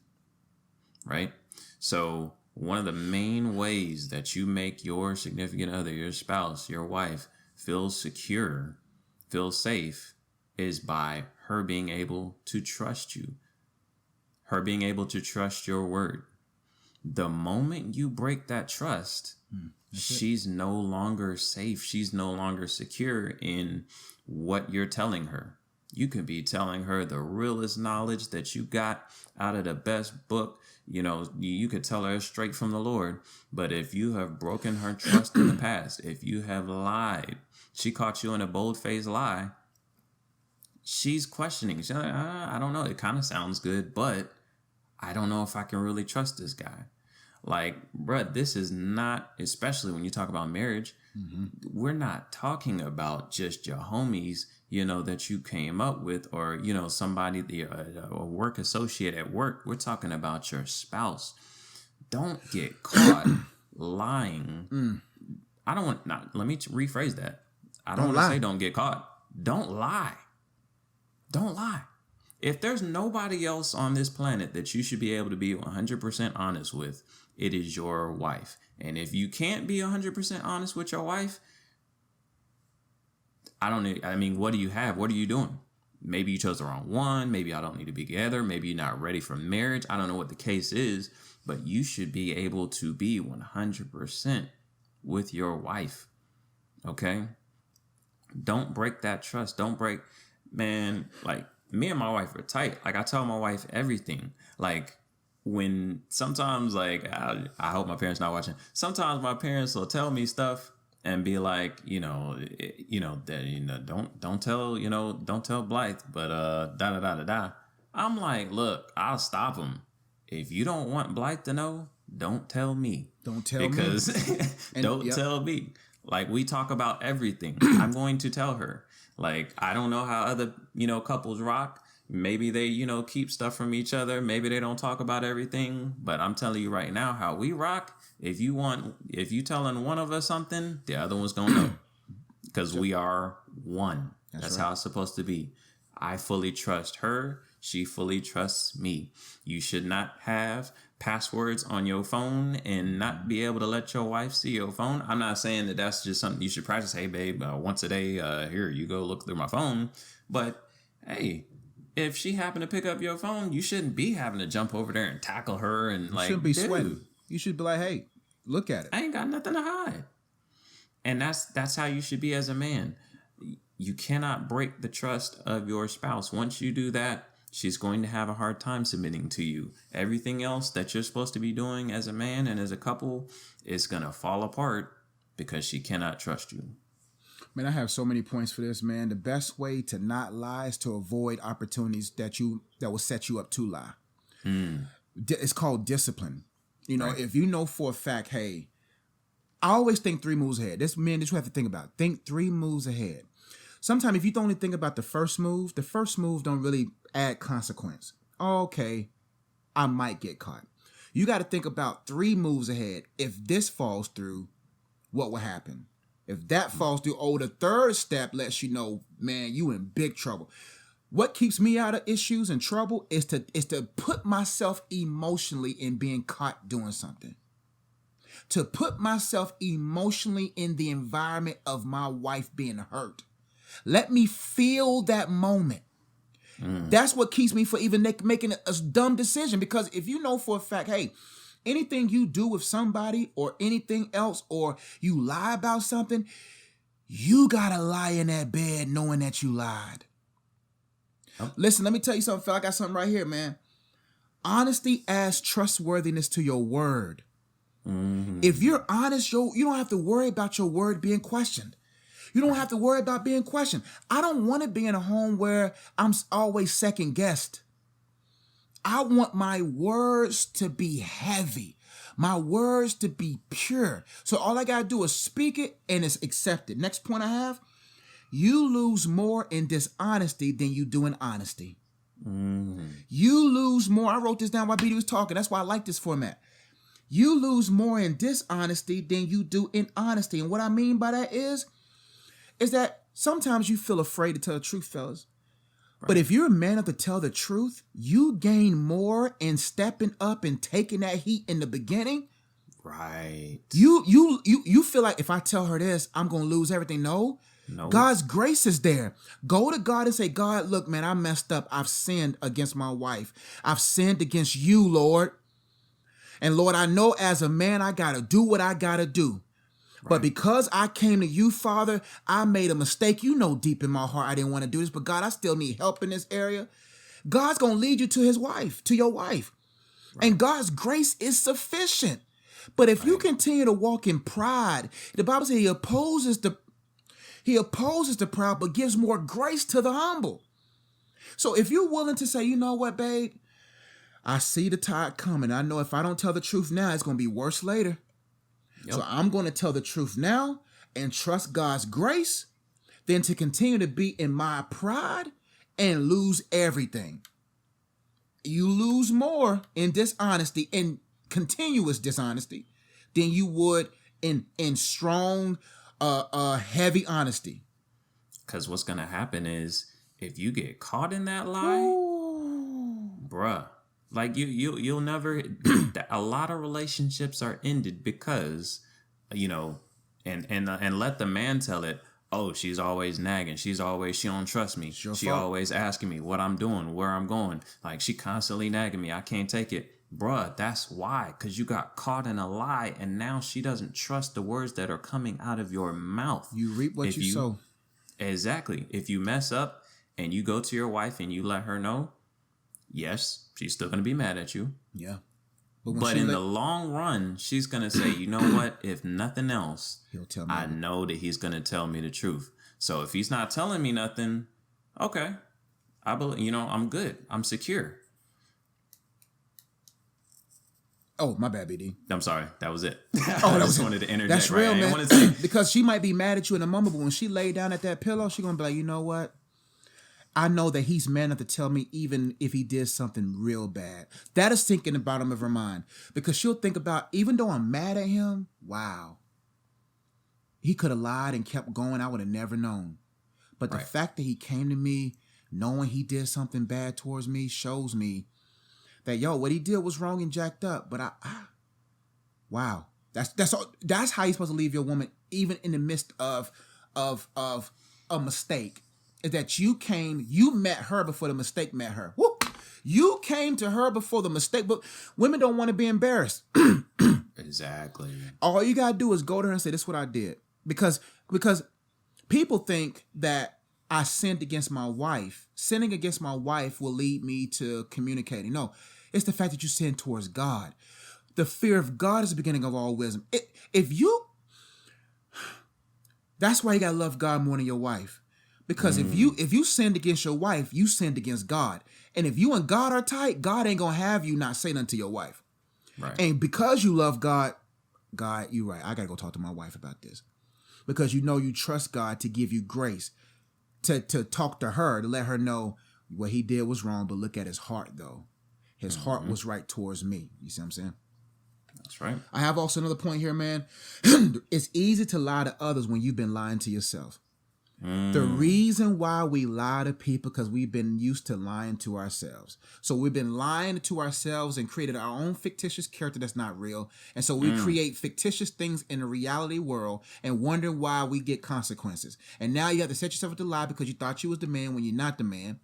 right? So one of the main ways that you make your significant other, your spouse, your wife, feel secure, feel safe, is by her being able to trust you, her being able to trust your word. The moment you break that trust, she's no longer safe. She's no longer secure in what you're telling her. You could be telling her the realest knowledge that you got out of the best book. You know, you could tell her straight from the Lord. But if you have broken her trust in the past, if you have lied, she caught you in a bold-faced lie, she's questioning. She's like, I don't know. It kind of sounds good, but I don't know if I can really trust this guy. Like, bruh, this is not, especially when you talk about marriage, we're not talking about just your homies, you know, that you came up with, or, you know, somebody, a work associate at work. We're talking about your spouse. Don't get caught lying. I don't want, let me rephrase that. I don't want to say don't get caught. Don't lie. Don't lie. If there's nobody else on this planet that you should be able to be 100% honest with, it is your wife. And if you can't be 100% honest with your wife, what do you have? What are you doing? Maybe you chose the wrong one. Maybe I don't need to be together. Maybe you're not ready for marriage. I don't know what the case is, but you should be able to be 100% with your wife. Okay? Don't break that trust. Don't break, man, like, me and my wife are tight. Like, I tell my wife everything. Like, when sometimes, like, I hope my parents not watching. Sometimes my parents will tell me stuff and be like, don't tell Blythe, but da. I'm like, look, I'll stop them. If you don't want Blythe to know, don't tell me. Don't tell me. Because don't tell me. Like, we talk about everything. I'm going to tell her. Like, I don't know how other, couples rock. Maybe they, keep stuff from each other. Maybe they don't talk about everything. But I'm telling you right now how we rock. If you telling one of us something, the other one's going to know. Because we are one. That's right. How it's supposed to be. I fully trust her. She fully trusts me. You should not have passwords on your phone and not be able to let your wife see your phone. I'm not saying that that's just something you should practice. Hey, babe, once a day, here, you go look through my phone. But, hey, if she happened to pick up your phone, you shouldn't be having to jump over there and tackle her and you shouldn't be sweating. You should be like, hey, look at it. I ain't got nothing to hide. And that's how you should be as a man. You cannot break the trust of your spouse. Once you do that, she's going to have a hard time submitting to you. Everything else that you're supposed to be doing as a man and as a couple is going to fall apart because she cannot trust you. Man, I have so many points for this, man. The best way to not lie is to avoid opportunities that will set you up to lie. It's called discipline. Right. If you know for a fact, hey, I always think 3 moves ahead. This you have to think about. Think 3 moves ahead. Sometimes if you only think about the first move don't really add consequence. Okay, I might get caught. You got to think about 3 moves ahead. If this falls through, what will happen? If that falls through, the 3rd step lets you know, man, you in big trouble. What keeps me out of issues and trouble is to put myself emotionally in being caught doing something. to put myself emotionally in the environment of my wife being hurt. Let me feel that moment. That's what keeps me from even making a dumb decision. Because if you know for a fact, hey, anything you do with somebody or anything else, or you lie about something, you gotta lie in that bed knowing that you lied. Listen, let me tell you something, Phil. I got something right here, man. Honesty adds trustworthiness to your word. If you're honest, you don't have to worry about your word being questioned. You don't have to worry about being questioned. I don't want to be in a home where I'm always second guessed. I want my words to be heavy, my words to be pure. So all I got to do is speak it and it's accepted. Next point I have, you lose more in dishonesty than you do in honesty. You lose more. I wrote this down while BD was talking. That's why I like this format. You lose more in dishonesty than you do in honesty. And what I mean by that is that sometimes you feel afraid to tell the truth, fellas. Right. But if you're a man enough to tell the truth, you gain more in stepping up and taking that heat in the beginning. Right. You feel like if I tell her this, I'm going to lose everything. No. God's grace is there. Go to God and say, God, look, man, I messed up. I've sinned against my wife. I've sinned against you, Lord. And Lord, I know as a man, I got to do what I got to do. But because I came to you, Father, I made a mistake. You know deep in my heart I didn't want to do this, but God, I still need help in this area. God's going to lead you to your wife. Right. And God's grace is sufficient. But if you continue to walk in pride, the Bible says he opposes the proud, but gives more grace to the humble. So if you're willing to say, you know what, babe, I see the tide coming. I know if I don't tell the truth now, it's going to be worse later. Yep. So I'm going to tell the truth now and trust God's grace than to continue to be in my pride and lose everything. You lose more in dishonesty, in continuous dishonesty, than you would in strong, heavy honesty. Because what's going to happen is if you get caught in that lie, bruh, like you'll never. A lot of relationships are ended because, you know, and let the man tell it. Oh, she's always nagging. She don't trust me. She always asking me what I'm doing, where I'm going. Like she constantly nagging me. I can't take it, bruh. That's why, because you got caught in a lie, and now she doesn't trust the words that are coming out of your mouth. You reap what you sow. Exactly. If you mess up and you go to your wife and you let her know, yes, she's still going to be mad at you. Yeah. But in the long run, she's going to say, you know what? If nothing else, he'll tell me. I know that he's going to tell me the truth. So if he's not telling me nothing, okay, I believe, I'm good. I'm secure. Oh, my bad, BD. I'm sorry. That was it. I just wanted to interject. That's real, man. Because she might be mad at you in a moment, but when she lay down at that pillow, she's going to be like, you know what? I know that he's man enough to tell me even if he did something real bad. That is thinking in the bottom of her mind. Because she'll think about, even though I'm mad at him, wow, he could have lied and kept going. I would have never known. But the fact that he came to me knowing he did something bad towards me shows me that, what he did was wrong and jacked up. But wow, that's how you're supposed to leave your woman, even in the midst of a mistake. Is that you met her before the mistake met her. Woo! You came to her before the mistake, but women don't want to be embarrassed. Exactly. All you gotta do is go to her and say, "This is what I did," because people think that I sinned against my wife. Sinning against my wife will lead me to communicating. No, it's the fact that you sin towards God. The fear of God is the beginning of all wisdom. That's why you gotta love God more than your wife. Because if you sinned against your wife, you sinned against God. And if you and God are tight, God ain't going to have you not say nothing to your wife. Right. And because you love God, you're right. I got to go talk to my wife about this. Because you trust God to give you grace to talk to her, to let her know what he did was wrong. But look at his heart, though. His heart was right towards me. You see what I'm saying? That's right. I have also another point here, man. It's easy to lie to others when you've been lying to yourself. The reason why we lie to people because we've been used to lying to ourselves. So we've been lying to ourselves and created our own fictitious character that's not real. And so we create fictitious things in the reality world and wonder why we get consequences. And now you have to set yourself up to lie because you thought you was the man when you're not the man.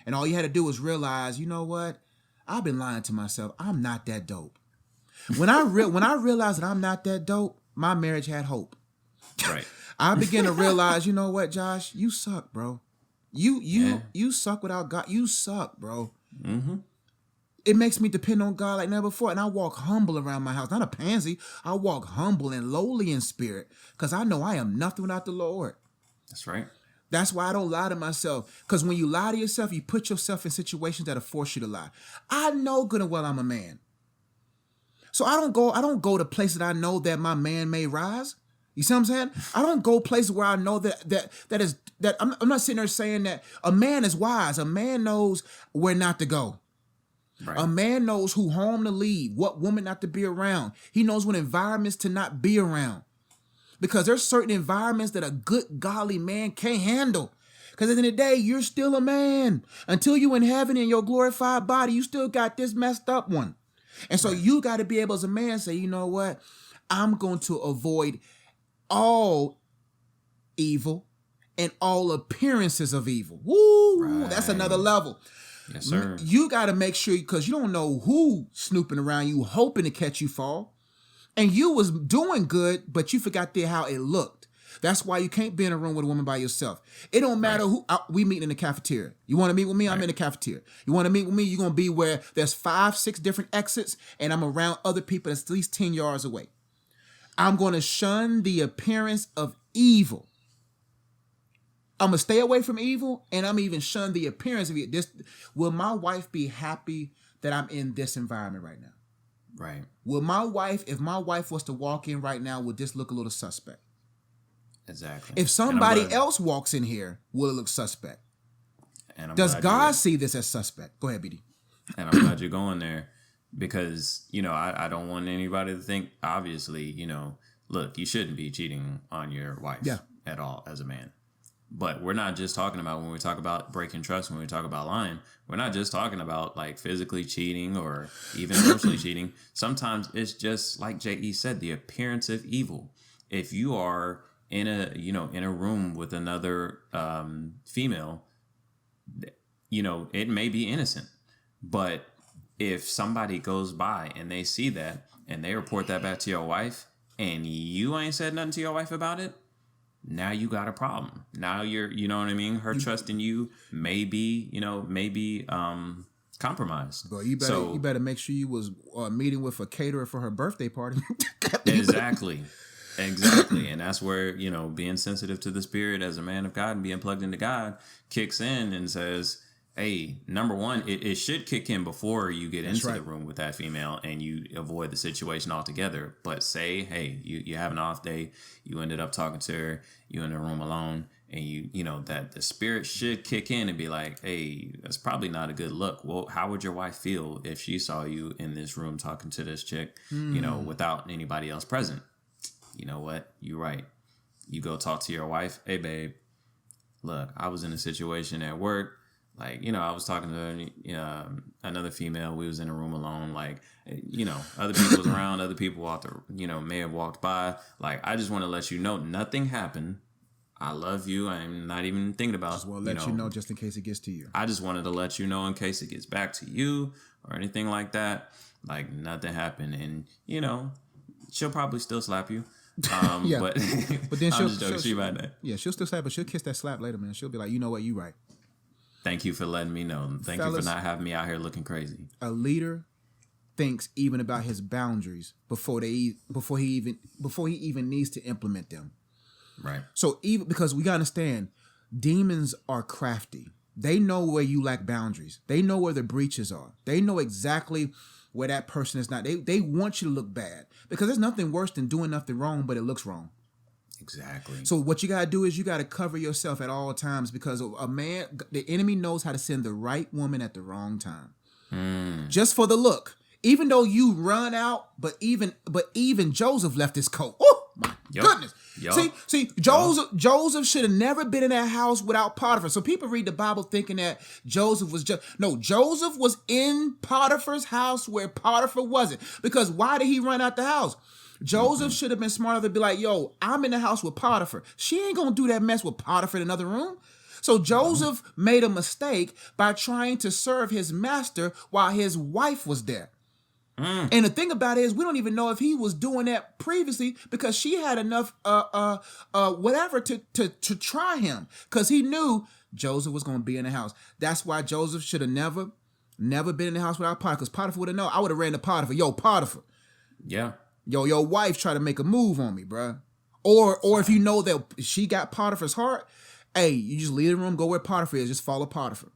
And all you had to do was realize, you know what? I've been lying to myself. I'm not that dope. When I realized that I'm not that dope, my marriage had hope. Right. I began to realize, you know what, Josh? You suck, bro. You suck without God. You suck, bro. Mm-hmm. It makes me depend on God like never before. And I walk humble around my house. Not a pansy. I walk humble and lowly in spirit because I know I am nothing without the Lord. That's right. That's why I don't lie to myself. Because when you lie to yourself, you put yourself in situations that'll force you to lie. I know good and well I'm a man. So I don't go to places that I know that my man may rise. You see what I'm saying? I don't go places where I know that I'm not sitting there saying that a man is wise. A man knows where not to go. Right. A man knows who home to leave, what woman not to be around. He knows what environments to not be around. Because there's certain environments that a good, godly man can't handle. Because at the end of the day, you're still a man. Until you in heaven in your glorified body, you still got this messed up one. And so you got to be able as a man say, you know what? I'm going to avoid all evil and all appearances of evil. Woo! Right. That's another level. Yes, sir. You got to make sure, because you don't know who snooping around you, hoping to catch you fall. And you was doing good, but you forgot how it looked. That's why you can't be in a room with a woman by yourself. It don't matter who we meet in the cafeteria. You want to meet with me? I'm in the cafeteria. You want to meet with me? You're going to be where there's 5-6 different exits and I'm around other people that's at least 10 yards away. I'm going to shun the appearance of evil. I'm going to stay away from evil and I'm even shun the appearance of it. Will my wife be happy that I'm in this environment right now? Right. If my wife was to walk in right now, would this look a little suspect? Exactly. If somebody else walks in here, will it look suspect? Does God see this as suspect? Go ahead, BD. And I'm glad you're going there because, I don't want anybody to think, obviously, look, you shouldn't be cheating on your wife at all as a man. But we're not just talking about, when we talk about breaking trust, when we talk about lying, we're not just talking about like physically cheating or even emotionally cheating. Sometimes it's just like J.E. said, the appearance of evil. If you are in a room with another female, it may be innocent. But if somebody goes by and they see that and they report that back to your wife and you ain't said nothing to your wife about it, now you got a problem. Now you know what I mean? Her trust in you may be compromised. But you better make sure you was meeting with a caterer for her birthday party. Exactly. And that's where, being sensitive to the spirit as a man of God and being plugged into God kicks in and says, hey, number one, it should kick in before you get into the room with that female and you avoid the situation altogether. But say, hey, you have an off day, you ended up talking to her, you in the room alone, and that the spirit should kick in and be like, hey, that's probably not a good look. Well, how would your wife feel if she saw you in this room talking to this chick, without anybody else present? You know what? You're right. You go talk to your wife. Hey, babe, look, I was in a situation at work. Like, I was talking to another female. We was in a room alone. Like, other people was around. Other people may have walked by. Like, I just want to let you know nothing happened. I love you. I'm not even thinking about. Just want to let you know just in case it gets to you. I just wanted to let you know in case it gets back to you or anything like that. Like, nothing happened. And, she'll probably still slap you. Yeah. But then I'm just joking. She might not. Yeah, she'll still slap, but she'll kiss that slap later, man. She'll be like, you know what? You right. Thank you for letting me know. Thank you for not having me out here looking crazy. A leader thinks even about his boundaries before he even needs to implement them. Right. So even because we gotta understand, demons are crafty. They know where you lack boundaries. They know where the breaches are. They know exactly where that person is not. They want you to look bad because there's nothing worse than doing nothing wrong, but it looks wrong. Exactly. So what you got to do is you got to cover yourself at all times because the enemy knows how to send the right woman at the wrong time. Just for the look. Even though you run out, but even Joseph left his coat. Ooh! my Yup. goodness. Yup. See, Joseph should have never been in that house without Potiphar. So people read the Bible thinking that Joseph was Joseph was in Potiphar's house where Potiphar wasn't. Because why did he run out the house? Joseph should have been smart enough to be like, yo, I'm in the house with Potiphar. She ain't gonna do that mess with Potiphar in another room. So Joseph made a mistake by trying to serve his master while his wife was there. And the thing about it is, we don't even know if he was doing that previously because she had enough whatever to try him, because he knew Joseph was going to be in the house. That's why Joseph should have never been in the house without Potiphar, because Potiphar would have known. I would have ran to Potiphar. Yo, Potiphar. Yeah. Yo, your wife tried to make a move on me, bruh. Or if you know that she got Potiphar's heart, hey, you just leave the room, go where Potiphar is, just follow Potiphar.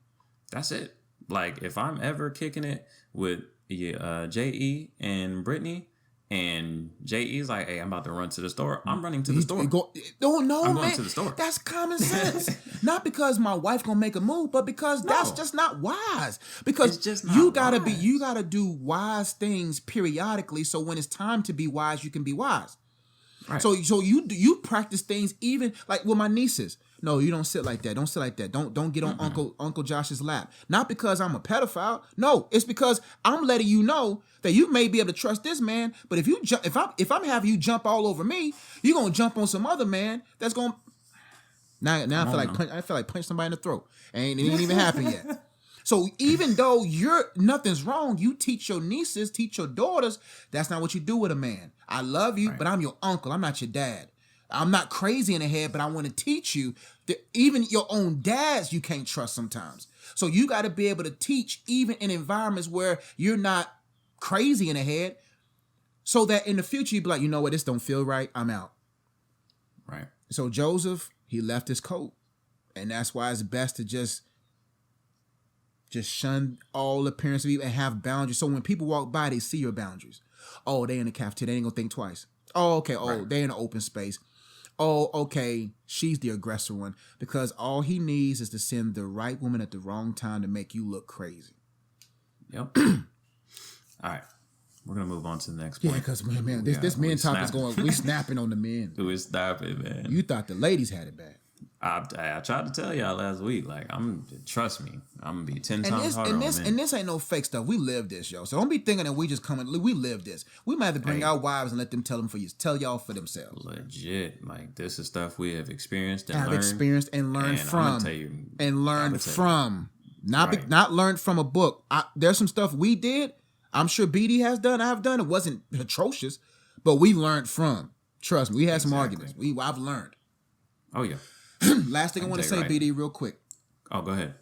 That's it. Like, if I'm ever kicking it with J.E. and Brittany, and J.E.'s like, hey, I'm about to run to the store, I'm running to the store. I'm going man. to the store. That's common sense. Not because my wife gonna make a move, but because that's just not wise. Because It's just not you gotta wise. you gotta do wise things periodically, so when it's time to be wise, you can be wise. Right. So you practice things even like with my nieces. No, you don't sit like that. Don't sit like that. Don't get on Uncle Josh's lap. Not because I'm a pedophile. No, it's because I'm letting you know that you may be able to trust this man, but if you if I'm having you jump all over me, you're gonna jump on some other man that's gonna. Now I feel like punch somebody in the throat. It ain't even happened yet. So even though nothing's wrong, you teach your nieces, teach your daughters, that's not what you do with a man. I love you, but I'm your uncle. I'm not your dad. I'm not crazy in the head, but I want to teach you that even your own dads you can't trust sometimes. So you got to be able to teach even in environments where you're not crazy in the head, so that in the future you be like, you know what, this don't feel right, I'm out. Right. So Joseph, he left his coat, and that's why it's best to just shun all appearance of evil and have boundaries. So when people walk by, they see your boundaries. Oh, they in the cafeteria, they ain't gonna think twice. Oh, okay. Oh, they in an open space. Oh, okay, she's the aggressor one, because all he needs is to send the right woman at the wrong time to make you look crazy. Yep. All right. We're going to move on to the next point. Yeah, because, man, this men talk is going, we snapping on the men. We're snapping, man. You thought the ladies had it bad. I tried to tell y'all last week, like, trust me, I'm going to be 10 times harder on men. And this ain't no fake stuff. We live this, yo. So don't be thinking that we just we live this. We might have to bring our wives and let them tell y'all for themselves. Legit. Like, this is stuff we have experienced and learned from. I'm gonna tell you, Not learned from a book. There's some stuff we did. I'm sure BD has done. I've done. It wasn't atrocious, but we learned from. Trust me, we had some arguments. I've learned. Oh yeah. Last thing I want to say, BD, real quick. Oh, go ahead.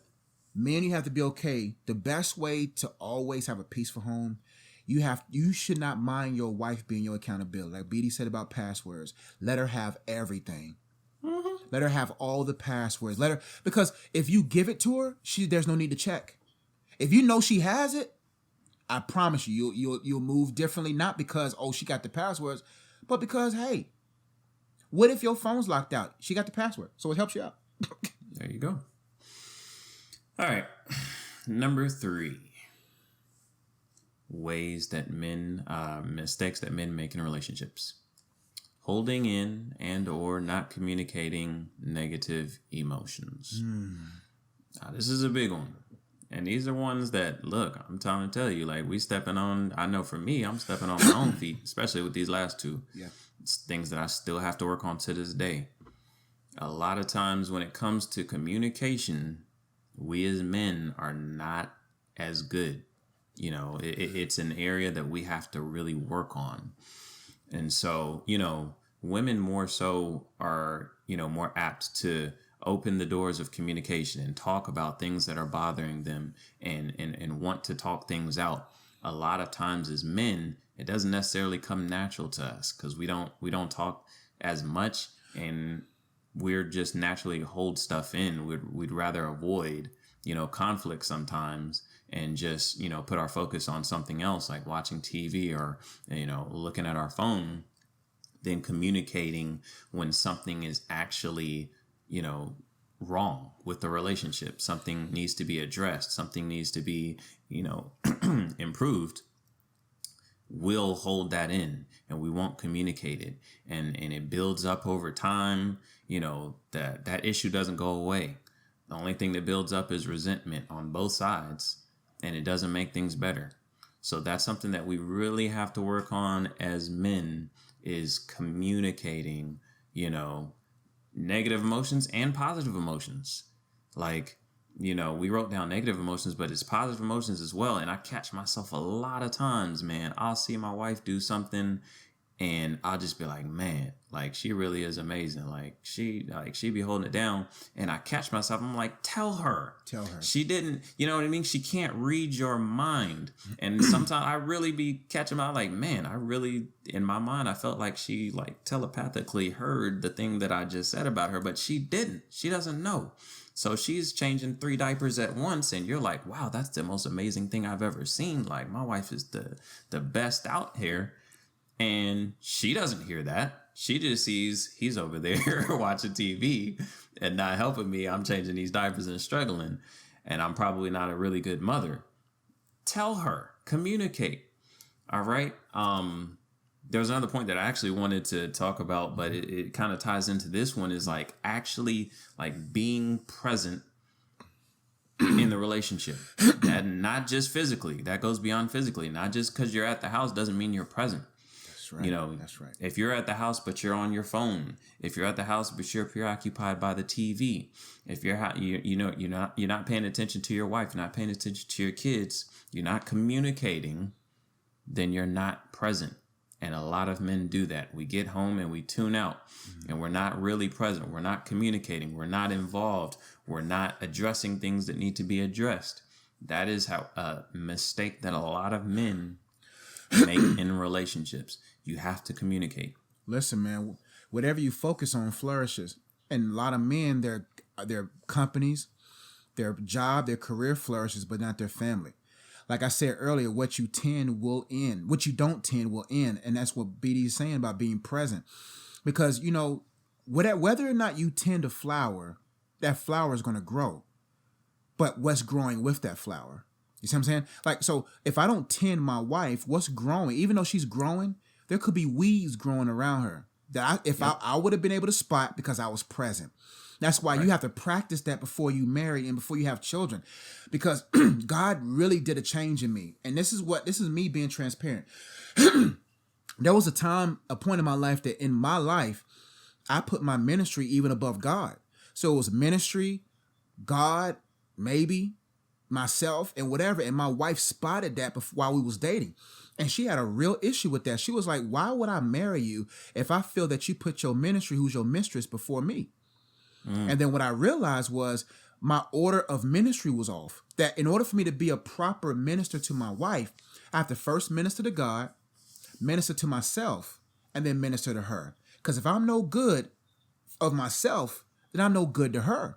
Men, you have to be okay. The best way to always have a peaceful home, you should not mind your wife being your accountability. Like BD said about passwords, let her have everything. Mm-hmm. Let her have all the passwords. Because if you give it to her, there's no need to check. If you know she has it, I promise you'll move differently. Not because she got the passwords, but because hey, what if your phone's locked out? She got the password, so it helps you out. There you go. All right. Number 3. Mistakes that men make in relationships. Holding in and or not communicating negative emotions. Now, this is a big one. And these are ones that, look, I'm trying to tell you, like, I know for me, I'm stepping on my own feet, especially with these last 2. Yeah. It's things that I still have to work on to this day. A lot of times when it comes to communication, we as men are not as good. You know, it's an area that we have to really work on. And so, women more so are, more apt to open the doors of communication and talk about things that are bothering them and want to talk things out. A lot of times as men, it doesn't necessarily come natural to us because we don't talk as much, and we're just naturally hold stuff in. We'd rather avoid, conflict sometimes and just, put our focus on something else like watching TV or, looking at our phone than communicating when something is actually, wrong with the relationship. Something needs to be addressed. Something needs to be, improved. we'll hold that in and we won't communicate it. And it builds up over time. You know, that issue doesn't go away. The only thing that builds up is resentment on both sides, and it doesn't make things better. So that's something that we really have to work on as men, is communicating, you know, negative emotions and positive emotions. Like, you know, we wrote down negative emotions, but it's positive emotions as well. And I catch myself a lot of times, man. I'll see my wife do something and I'll just be like, man, like, she really is amazing. Like she be holding it down. And I catch myself, I'm like, tell her. She didn't, you know what I mean? She can't read your mind. And sometimes I really be catching my, like, man, I really, in my mind, I felt like she like telepathically heard the thing that I just said about her, but she didn't. She doesn't know. So she's changing 3 diapers at once, and you're like, wow, that's the most amazing thing I've ever seen. Like, my wife is the best out here. And she doesn't hear that. She just sees he's over there watching TV and not helping me. I'm changing these diapers and struggling, and I'm probably not a really good mother. Tell her, communicate. All right. There's another point that I actually wanted to talk about, but it kind of ties into this one, is like actually like being present in the relationship, and not just physically. That goes beyond physically. Not just because you're at the house doesn't mean you're present. Right. You know, that's right. If you're at the house but you're on your phone, if you're at the house but you're preoccupied by the TV, if you're not paying attention to your wife, you're not paying attention to your kids, you're not communicating, then you're not present. And a lot of men do that. We get home and we tune out, and we're not really present. We're not communicating. We're not involved. We're not addressing things that need to be addressed. That is how a mistake that a lot of men make in relationships. You have to communicate. Listen, man, whatever you focus on flourishes. And a lot of men, their companies, their job, their career flourishes, but not their family. Like I said earlier, what you tend will end. What you don't tend will end. And that's what BD is saying about being present. Because, you know, whether or not you tend a flower, that flower is going to grow. But what's growing with that flower? You see what I'm saying? Like, so if I don't tend my wife, what's growing? Even though she's growing, there could be weeds growing around her that I would have been able to spot because I was present. That's why you have to practice that before you marry and before you have children, because God really did a change in me. And this is me being transparent. There was a point in my life that in my life, I put my ministry even above God. So it was ministry, God, maybe myself, and whatever. And my wife spotted that while we was dating. And she had a real issue with that. She was like, why would I marry you if I feel that you put your ministry, who's your mistress, before me? And then what I realized was my order of ministry was off. That in order for me to be a proper minister to my wife, I have to first minister to God, minister to myself, and then minister to her. Because if I'm no good of myself, then I'm no good to her.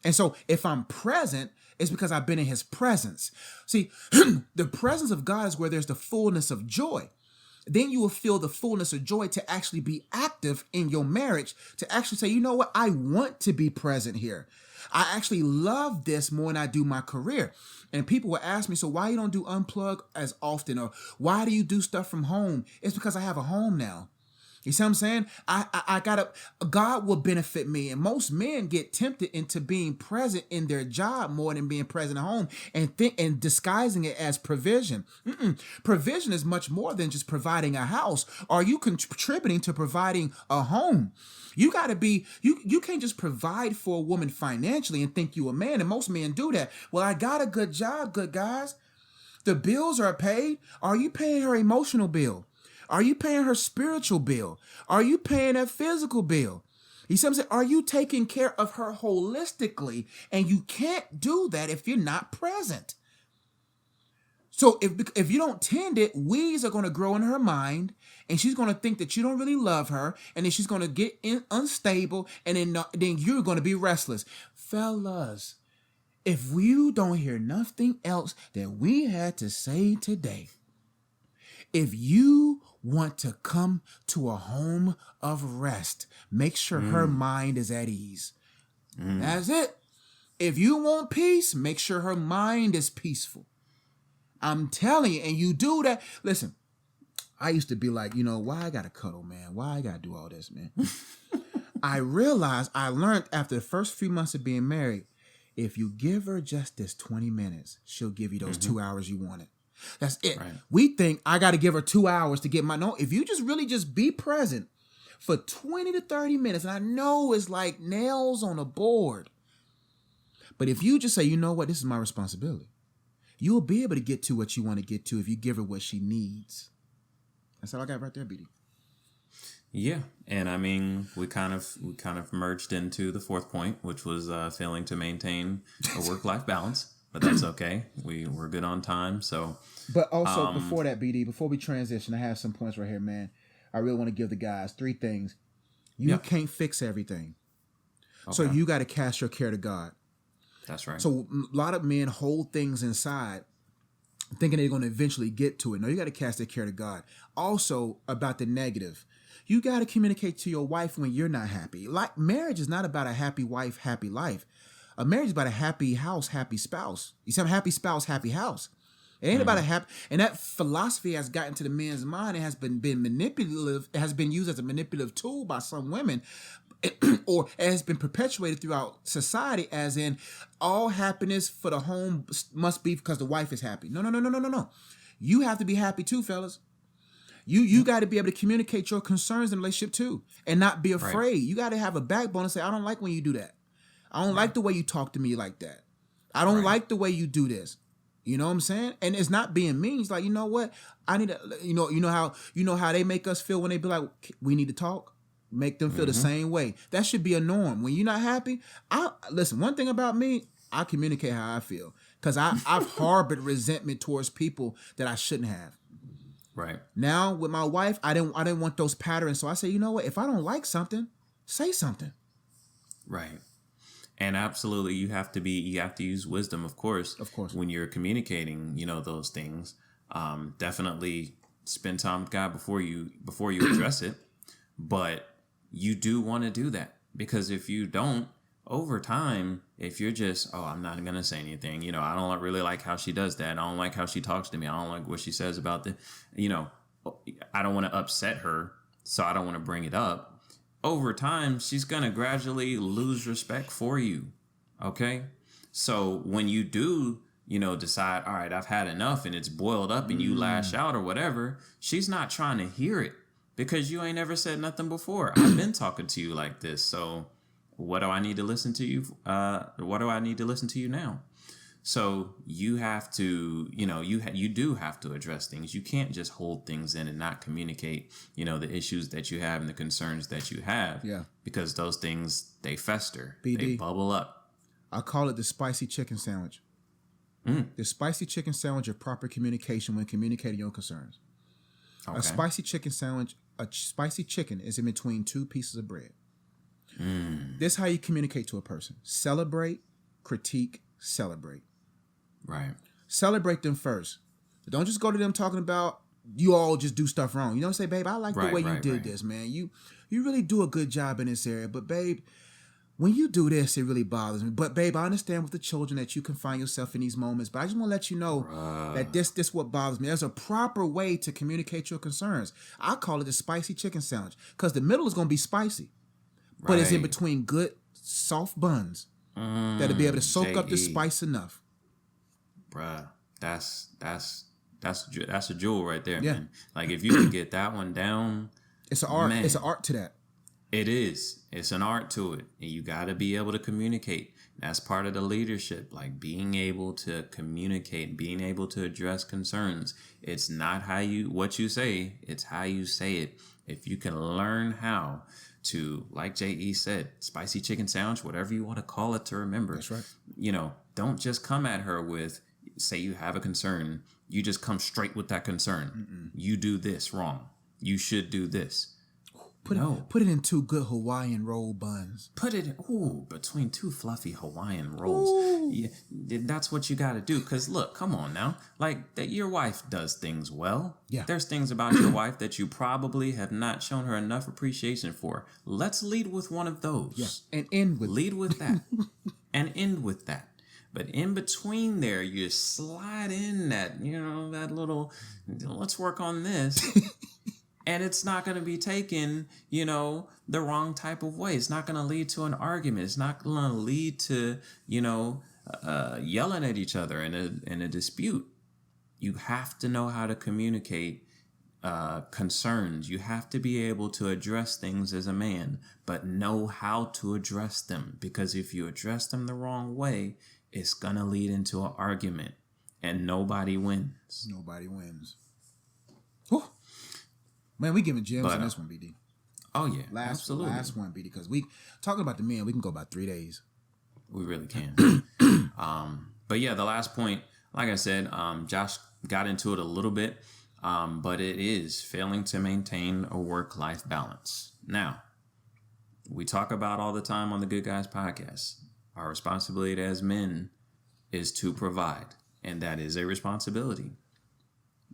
And so if I'm present, it's because I've been in his presence. See, the presence of God is where there's the fullness of joy. Then you will feel the fullness of joy to actually be active in your marriage, to actually say, you know what, I want to be present here. I actually love this more than I do my career. And people will ask me, so why you don't do unplug as often? Or why do you do stuff from home? It's because I have a home now. You see what I'm saying? God will benefit me. And most men get tempted into being present in their job more than being present at home and disguising it as provision. Provision is much more than just providing a house. Are you contributing to providing a home? You got to be, you can't just provide for a woman financially and think you a man. And most men do that. Well, I got a good job, good guys. The bills are paid. Are you paying her emotional bill? Are you paying her spiritual bill? Are you paying her physical bill? You see what I'm saying? Are you taking care of her holistically? And you can't do that if you're not present. So if you don't tend it, weeds are going to grow in her mind, and she's going to think that you don't really love her, and then she's going to get unstable, and then you're going to be restless. Fellas, if you don't hear nothing else that we had to say today, if you want to come to a home of rest, make sure her mind is at ease. That's it. If you want peace, make sure her mind is peaceful. I'm telling you, and you do that. Listen, I used to be like, why I gotta cuddle, man? Why I gotta do all this, man? I learned after the first few months of being married, if you give her just this 20 minutes, she'll give you those 2 hours you wanted. That's it. Right. We think I got to give her 2 hours to get no, if you just really just be present for 20 to 30 minutes, and I know it's like nails on a board, but if you just say, you know what, this is my responsibility, you'll be able to get to what you want to get to if you give her what she needs. That's all I got right there, BD. Yeah, and I mean, we kind of merged into the fourth point, which was failing to maintain a work-life balance. But that's okay. We're good on time. So, but also before that, BD, before we transition, I have some points right here, man. I really want to give the guys 3 things. You can't fix everything, so you got to cast your care to God. That's right. So a lot of men hold things inside, thinking they're going to eventually get to it. No, you got to cast their care to God. Also, about the negative, you got to communicate to your wife when you're not happy. Like, marriage is not about a happy wife, happy life. A marriage is about a happy house, happy spouse. You see, happy spouse, happy house. It ain't about a happy. And that philosophy has gotten to the man's mind. It has been manipulative. It has been used as a manipulative tool by some women, or it has been perpetuated throughout society. As in, all happiness for the home must be because the wife is happy. No. You have to be happy too, fellas. You got to be able to communicate your concerns in a relationship too, and not be afraid. Right. You got to have a backbone and say, I don't like when you do that. I don't like the way you talk to me like that. I don't like the way you do this. You know what I'm saying? And it's not being mean. It's like, you know what? I need to, you know how they make us feel when they be like, we need to talk. Make them feel the same way. That should be a norm. When you're not happy, listen, one thing about me, I communicate how I feel. Because I've harbored resentment towards people that I shouldn't have. Right. Now with my wife, I didn't want those patterns. So I say, you know what? If I don't like something, say something. Right. And absolutely, you have to use wisdom, of course, when you're communicating, those things. Definitely spend time with God before you address it. But you do want to do that, because if you don't, over time, if you're just, I'm not going to say anything, I don't really like how she does that. I don't like how she talks to me. I don't like what she says about I don't want to upset her, so I don't want to bring it up. Over time, she's going to gradually lose respect for you. Okay. So when you do, decide, all right, I've had enough, and it's boiled up and you lash out or whatever, she's not trying to hear it, because you ain't ever said nothing before. I've been talking to you like this. So what do I need to listen to you? What do I need to listen to you now? So you have to, you do have to address things. You can't just hold things in and not communicate, the issues that you have and the concerns that you have. Yeah. Because those things, they fester. BD, they bubble up. I call it the spicy chicken sandwich. The spicy chicken sandwich of proper communication when communicating your concerns. Okay. A spicy chicken is in between 2 pieces of bread. This is how you communicate to a person. Celebrate, critique, celebrate. Right. Celebrate them first. Don't just go to them talking about you all just do stuff wrong. You don't say, babe, I like the way you did this, man. You really do a good job in this area. But babe, when you do this, it really bothers me. But babe, I understand with the children that you can find yourself in these moments. But I just want to let you know that this what bothers me. There's a proper way to communicate your concerns. I call it the spicy chicken sandwich, because the middle is going to be spicy. But it's in between good, soft buns that'll be able to soak up the spice enough. Bruh, that's a jewel right there, man. Like, if you can get that one down, it's an art. Man, it's an art to that. It is. It's an art to it, and you got to be able to communicate. That's part of the leadership, like being able to communicate, being able to address concerns. It's not what you say; it's how you say it. If you can learn how to, like J.E. said, spicy chicken sandwich, whatever you want to call it, to remember. That's right. Don't just come at her with, say you have a concern, you just come straight with that concern. You do this wrong. You should do this. Put it in 2 good Hawaiian roll buns. Put it between 2 fluffy Hawaiian rolls. Yeah, that's what you got to do. Because look, come on now. Like, that your wife does things well. Yeah. There's things about your wife that you probably have not shown her enough appreciation for. Let's lead with one of those. Yeah. And end with Lead with that. And end with that. But in between there, you slide in that, that little, let's work on this. And it's not going to be taken, you know, the wrong type of way. It's not going to lead to an argument. It's not going to lead to, you know, yelling at each other in a dispute. You have to know how to communicate concerns. You have to be able to address things as a man, but know how to address them. Because if you address them the wrong way, it's going to lead into an argument and nobody wins. Nobody wins. Whew. Man, we giving gems on this one, BD. Oh, yeah. Absolutely. Last one, BD, because we talking about the men, we can go about 3 days. We really can. But yeah, the last point, like I said, Josh got into it a little bit, but it is failing to maintain a work-life balance. Now, we talk about all the time on the Good Guys podcast, our responsibility as men is to provide, and that is a responsibility.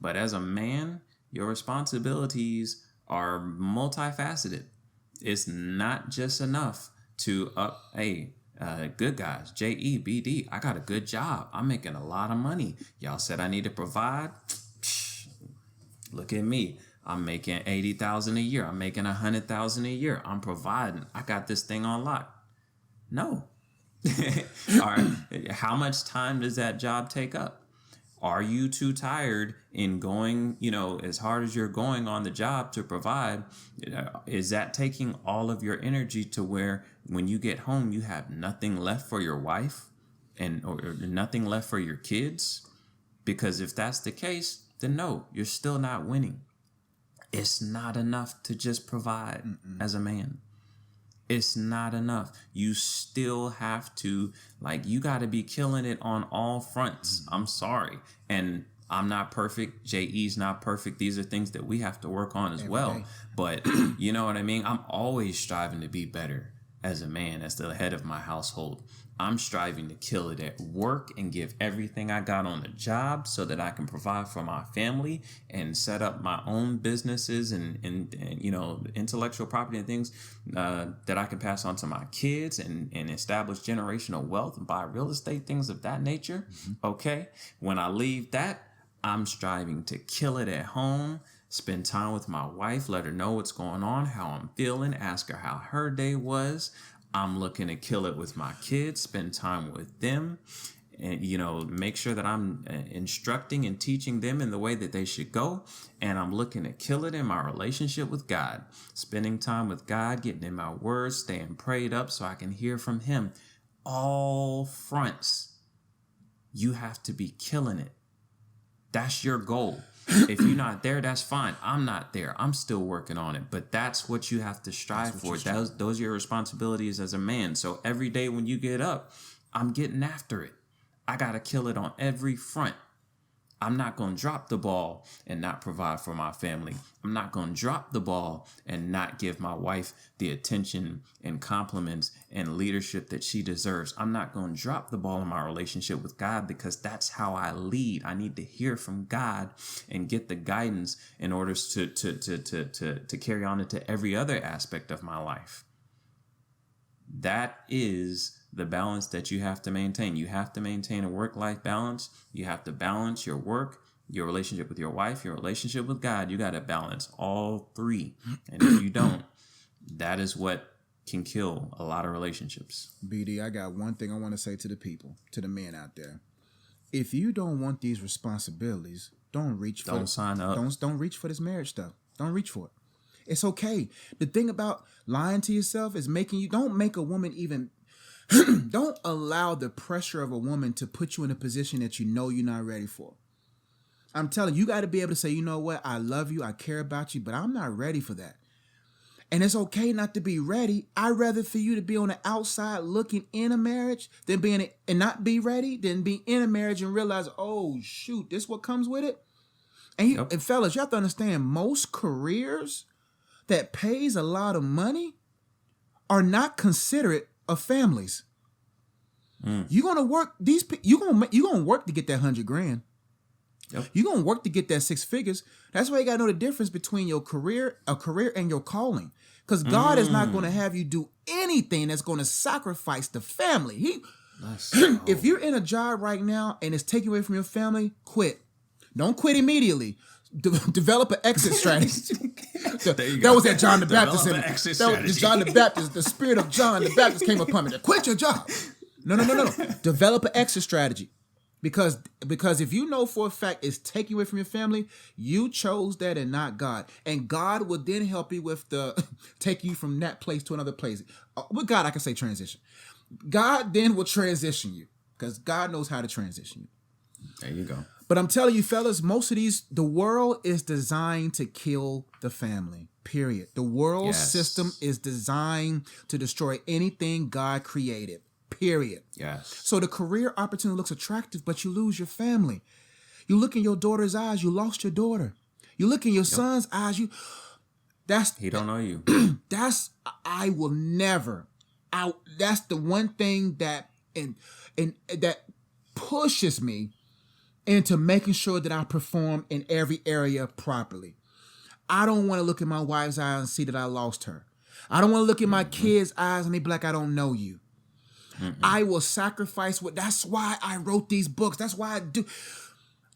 But as a man, your responsibilities are multifaceted. It's not just enough to Good Guys, JEBD, I got a good job. I'm making a lot of money. Y'all said I need to provide. Look at me. I'm making $80,000 a year. I'm making $100,000 a year. I'm providing. I got this thing on lock. No. All right. How much time does that job take up? Are you too tired in going, you know, as hard as you're going on the job to provide? Is that taking all of your energy to where when you get home, you have nothing left for your wife or nothing left for your kids? Because if that's the case, then no, you're still not winning. It's not enough to just provide as a man. It's not enough. You still have to, you got to be killing it on all fronts. I'm sorry. And I'm not perfect. JE's not perfect. These are things that we have to work on as well. But you know what I mean? I'm always striving to be better as a man, as the head of my household. I'm striving to kill it at work and give everything I got on the job so that I can provide for my family and set up my own businesses and you know, intellectual property and things that I can pass on to my kids and establish generational wealth and buy real estate, things of that nature. Okay. When I leave that, I'm striving to kill it at home, spend time with my wife, let her know what's going on, how I'm feeling, ask her how her day was. I'm looking to kill it with my kids, spend time with them, and, you know, make sure that I'm instructing and teaching them in the way that they should go. And I'm looking to kill it in my relationship with God, spending time with God, getting in my words, staying prayed up so I can hear from him. All fronts, you have to be killing it. That's your goal. If you're not there, that's fine. I'm not there. I'm still working on it. But that's what you have to strive for. Those are your responsibilities as a man. So every day when you get up, I'm getting after it. I got to kill it on every front. I'm not going to drop the ball and not provide for my family. I'm not going to drop the ball and not give my wife the attention and compliments and leadership that she deserves. I'm not going to drop the ball in my relationship with God because that's how I lead. I need to hear from God and get the guidance in order to carry on into every other aspect of my life. That is the balance that you have to maintain. You have to maintain a work-life balance. You have to balance your work, your relationship with your wife, your relationship with God. You got to balance all three. And if you don't, that is what can kill a lot of relationships. BD, I got one thing I want to say to the people, to the men out there. If you don't want these responsibilities, don't sign up. Don't reach for this marriage stuff. Don't reach for it. It's okay. The thing about lying to yourself is don't make a woman even, don't allow the pressure of a woman to put you in a position that you know you're not ready for. I'm telling you, got to be able to say, you know what? I love you. I care about you, but I'm not ready for that. And it's okay not to be ready. I'd rather for you to be on the outside looking in a marriage than and not be ready than be in a marriage and realize, oh, shoot, this what comes with it. And fellas, you have to understand, most careers that pays a lot of money are not considerate of families. You're gonna work you're gonna work to get that $100,000. Yep. You're gonna work to get that 6 figures. That's why you gotta know the difference between a career and your calling. Because God is not gonna have you do anything that's gonna sacrifice the family. If you're in a job right now and it's taking away from your family, quit. Don't quit immediately. Develop an exit strategy. There you That go. was that John the Baptist. Develop In an me. exit That was strategy. John the Baptist. The spirit of John the Baptist came upon me. To quit your job. No. Develop an exit strategy. Because if you know for a fact it's taking you away from your family, you chose that and not God. And God will then help you with the take you from that place to another place. With God, I can say transition. God then will transition you because God knows how to transition you. There you go. But I'm telling you, fellas, most of the world is designed to kill the family, period. The world system is designed to destroy anything God created, period. Yes. So the career opportunity looks attractive, but you lose your family. You look in your daughter's eyes, you lost your daughter. You look in your son's eyes, He don't know you. I will never out. That's the one thing that and that pushes me into making sure that I perform in every area properly. I don't want to look in my wife's eyes and see that I lost her. I don't want to look in my kids' eyes and they be like, I don't know you. I will sacrifice that's why I wrote these books. That's why I do.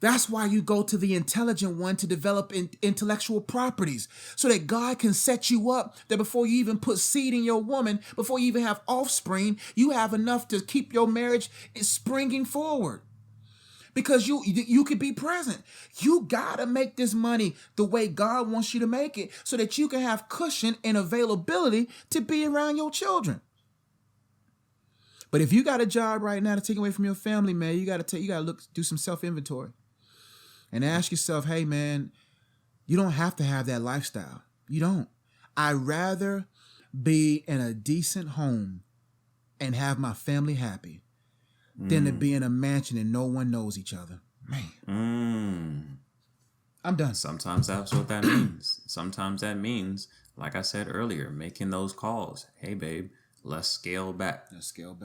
That's why you go to the intelligent one to develop intellectual properties so that God can set you up that before you even put seed in your woman, before you even have offspring, you have enough to keep your marriage springing forward. Because you could be present. You gotta make this money the way God wants you to make it so that you can have cushion and availability to be around your children. But if you got a job right now to take away from your family, man, you gotta do some self-inventory and ask yourself, hey man, you don't have to have that lifestyle. You don't. I'd rather be in a decent home and have my family happy than to be in a mansion and no one knows each other. Man. I'm done. Sometimes that's what that means. Sometimes that means, like I said earlier, making those calls. Hey, babe, let's scale back.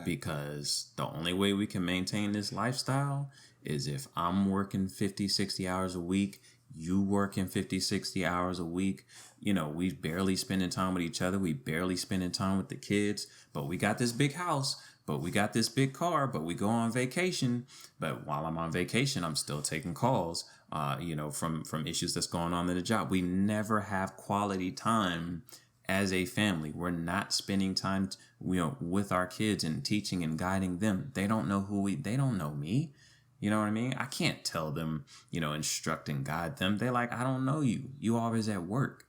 Because the only way we can maintain this lifestyle is if I'm working 50, 60 hours a week, you working 50, 60 hours a week. You know, we barely spending time with each other. We barely spending time with the kids. But we got this big house. But we got this big car, but we go on vacation. But while I'm on vacation, I'm still taking calls, from issues that's going on in the job. We never have quality time as a family. We're not spending time, with our kids and teaching and guiding them. They don't know they don't know me. You know what I mean? I can't tell them, instruct and guide them. They're like, I don't know you. You always at work.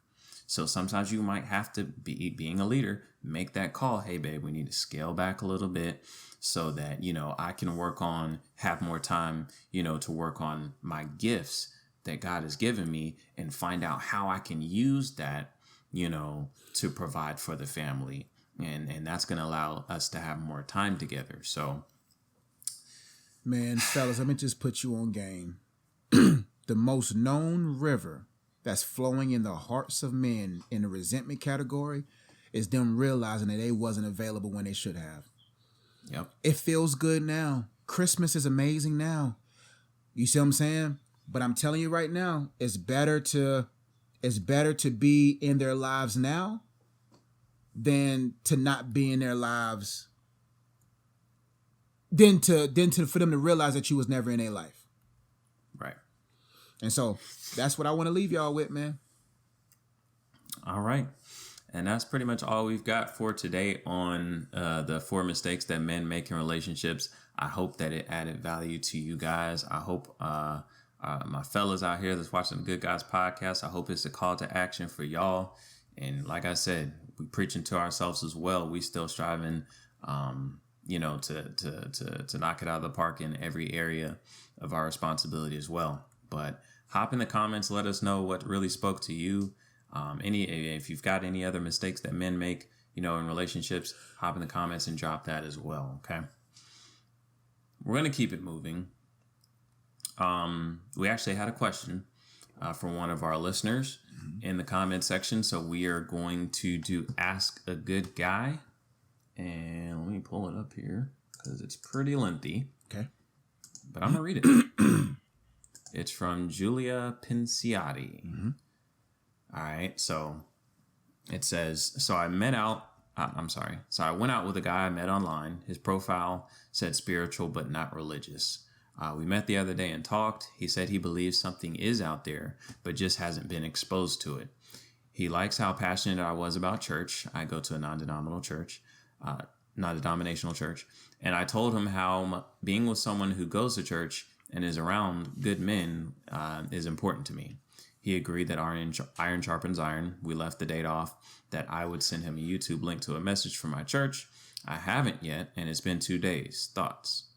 So sometimes you might have to being a leader, make that call. Hey, babe, we need to scale back a little bit so that, I can have more time, to work on my gifts that God has given me and find out how I can use that, to provide for the family. And that's going to allow us to have more time together. So, man, fellas, let me just put you on game. The most known river that's flowing in the hearts of men in the resentment category is them realizing that they wasn't available when they should have. Yep. It feels good now. Christmas is amazing now. You see what I'm saying? But I'm telling you right now, it's better to be in their lives now than to not be in their lives for them to realize that you was never in their life. Right. And so that's what I want to leave y'all with, man. All right. And that's pretty much all we've got for today on the 4 mistakes that men make in relationships. I hope that it added value to you guys. I hope my fellas out here that's watching the Good Guys podcast, I hope it's a call to action for y'all. And like I said, we preaching to ourselves as well. We still striving, to knock it out of the park in every area of our responsibility as well. But hop in the comments, let us know what really spoke to you. If you've got any other mistakes that men make, in relationships, hop in the comments and drop that as well. Okay. We're going to keep it moving. We actually had a question from one of our listeners in the comment section. So we are going to do Ask a Good Guy. And let me pull it up here because it's pretty lengthy. Okay. But I'm going to read it. It's from Julia Pinciati. Mm-hmm. All right. So it says, So I went out with a guy I met online. His profile said spiritual, but not religious. We met the other day and talked. He said he believes something is out there, but just hasn't been exposed to it. He likes how passionate I was about church. I go to a non-denominational church. And I told him how being with someone who goes to church and is around good men is important to me. He agreed that iron sharpens iron. We left the date off that I would send him a YouTube link to a message from my church. I haven't yet, and it's been 2 days. Thoughts?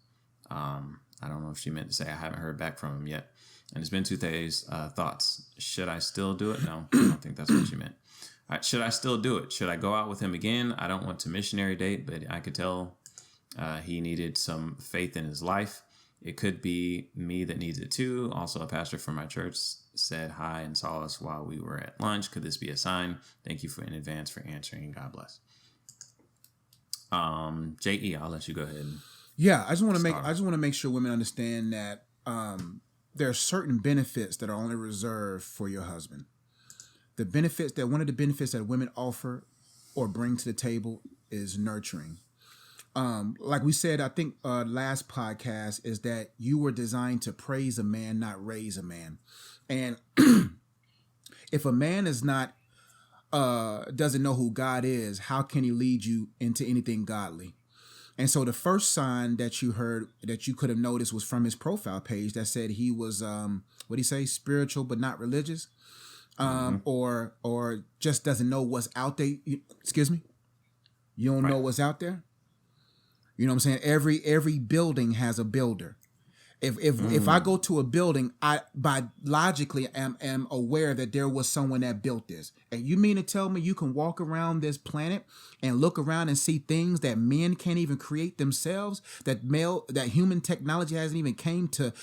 I don't know if she meant to say I haven't heard back from him yet. And it's been 2 days. Thoughts? Should I still do it? No, I don't think that's what she meant. All right, should I still do it? Should I go out with him again? I don't want to missionary date, but I could tell he needed some faith in his life. It could be me that needs it too. Also, a pastor from my church said hi and saw us while we were at lunch. Could this be a sign? Thank you in advance for answering. God bless. J.E., I'll let you go ahead. Yeah, I just want to make sure women understand that there are certain benefits that are only reserved for your husband. One of the benefits that women offer or bring to the table is nurturing. Like we said, I think last podcast is that you were designed to praise a man, not raise a man. And if a man is not doesn't know who God is, how can he lead you into anything godly? And so the first sign that you heard that you could have noticed was from his profile page that said he was what do you say, spiritual but not religious, or just doesn't know what's out there. Excuse me, you don't know what's out there. You know what I'm saying? Every building has a builder. If I go to a building, I logically am aware that there was someone that built this. And you mean to tell me you can walk around this planet and look around and see things that men can't even create themselves, that human technology hasn't even came to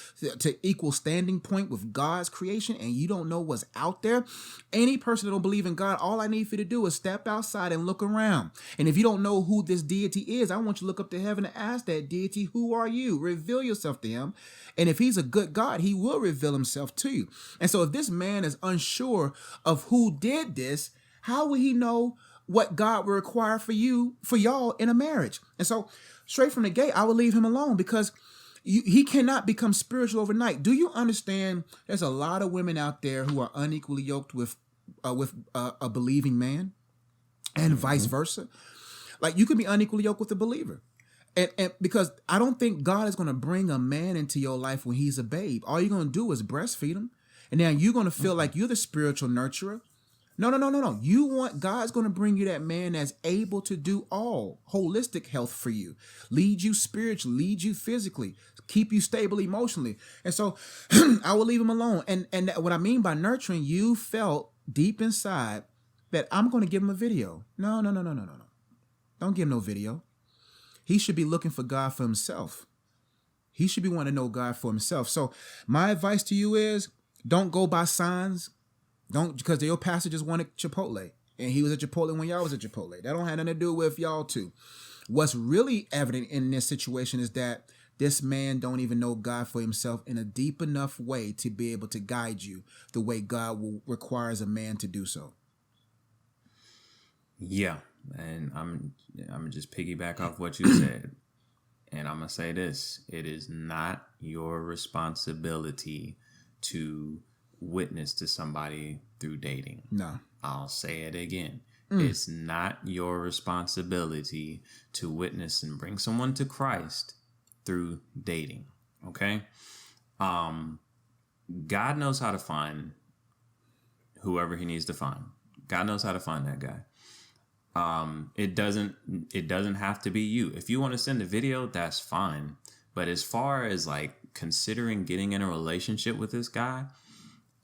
equal standing point with God's creation, and you don't know what's out there? Any person that don't believe in God, all I need for you to do is step outside and look around. And if you don't know who this deity is, I want you to look up to heaven and ask that deity, who are you? Reveal yourself to him. And if he's a good God, he will reveal himself to you. And so if this man is unsure of who did this, how will he know what God will require for y'all in a marriage? And so straight from the gate, I will leave him alone, because he cannot become spiritual overnight. Do you understand there's a lot of women out there who are unequally yoked with a believing man, and vice versa? Like, you can be unequally yoked with a believer. And because I don't think God is going to bring a man into your life when he's a babe. All you're going to do is breastfeed him. And now you're going to feel like you're the spiritual nurturer. No. God's going to bring you that man that's able to do all holistic health for you, lead you spiritually, lead you physically, keep you stable emotionally. And so I will leave him alone. And what I mean by nurturing, you felt deep inside that I'm going to give him a video. No. Don't give him no video. He should be looking for God for himself. He should be wanting to know God for himself. So my advice to you is, don't go by signs. Don't, because your pastor just wanted Chipotle, and he was at Chipotle when y'all was at Chipotle. That don't have nothing to do with y'all too. What's really evident in this situation is that this man don't even know God for himself in a deep enough way to be able to guide you the way God requires a man to do so. Yeah. And I'm gonna just piggyback off what you said. And I'm gonna say this: it is not your responsibility to witness to somebody through dating. No. I'll say it again. It's not your responsibility to witness and bring someone to Christ through dating. Okay? God knows how to find whoever he needs to find. God knows how to find that guy. It doesn't have to be you. If you want to send a video, that's fine. But as far as like considering getting in a relationship with this guy,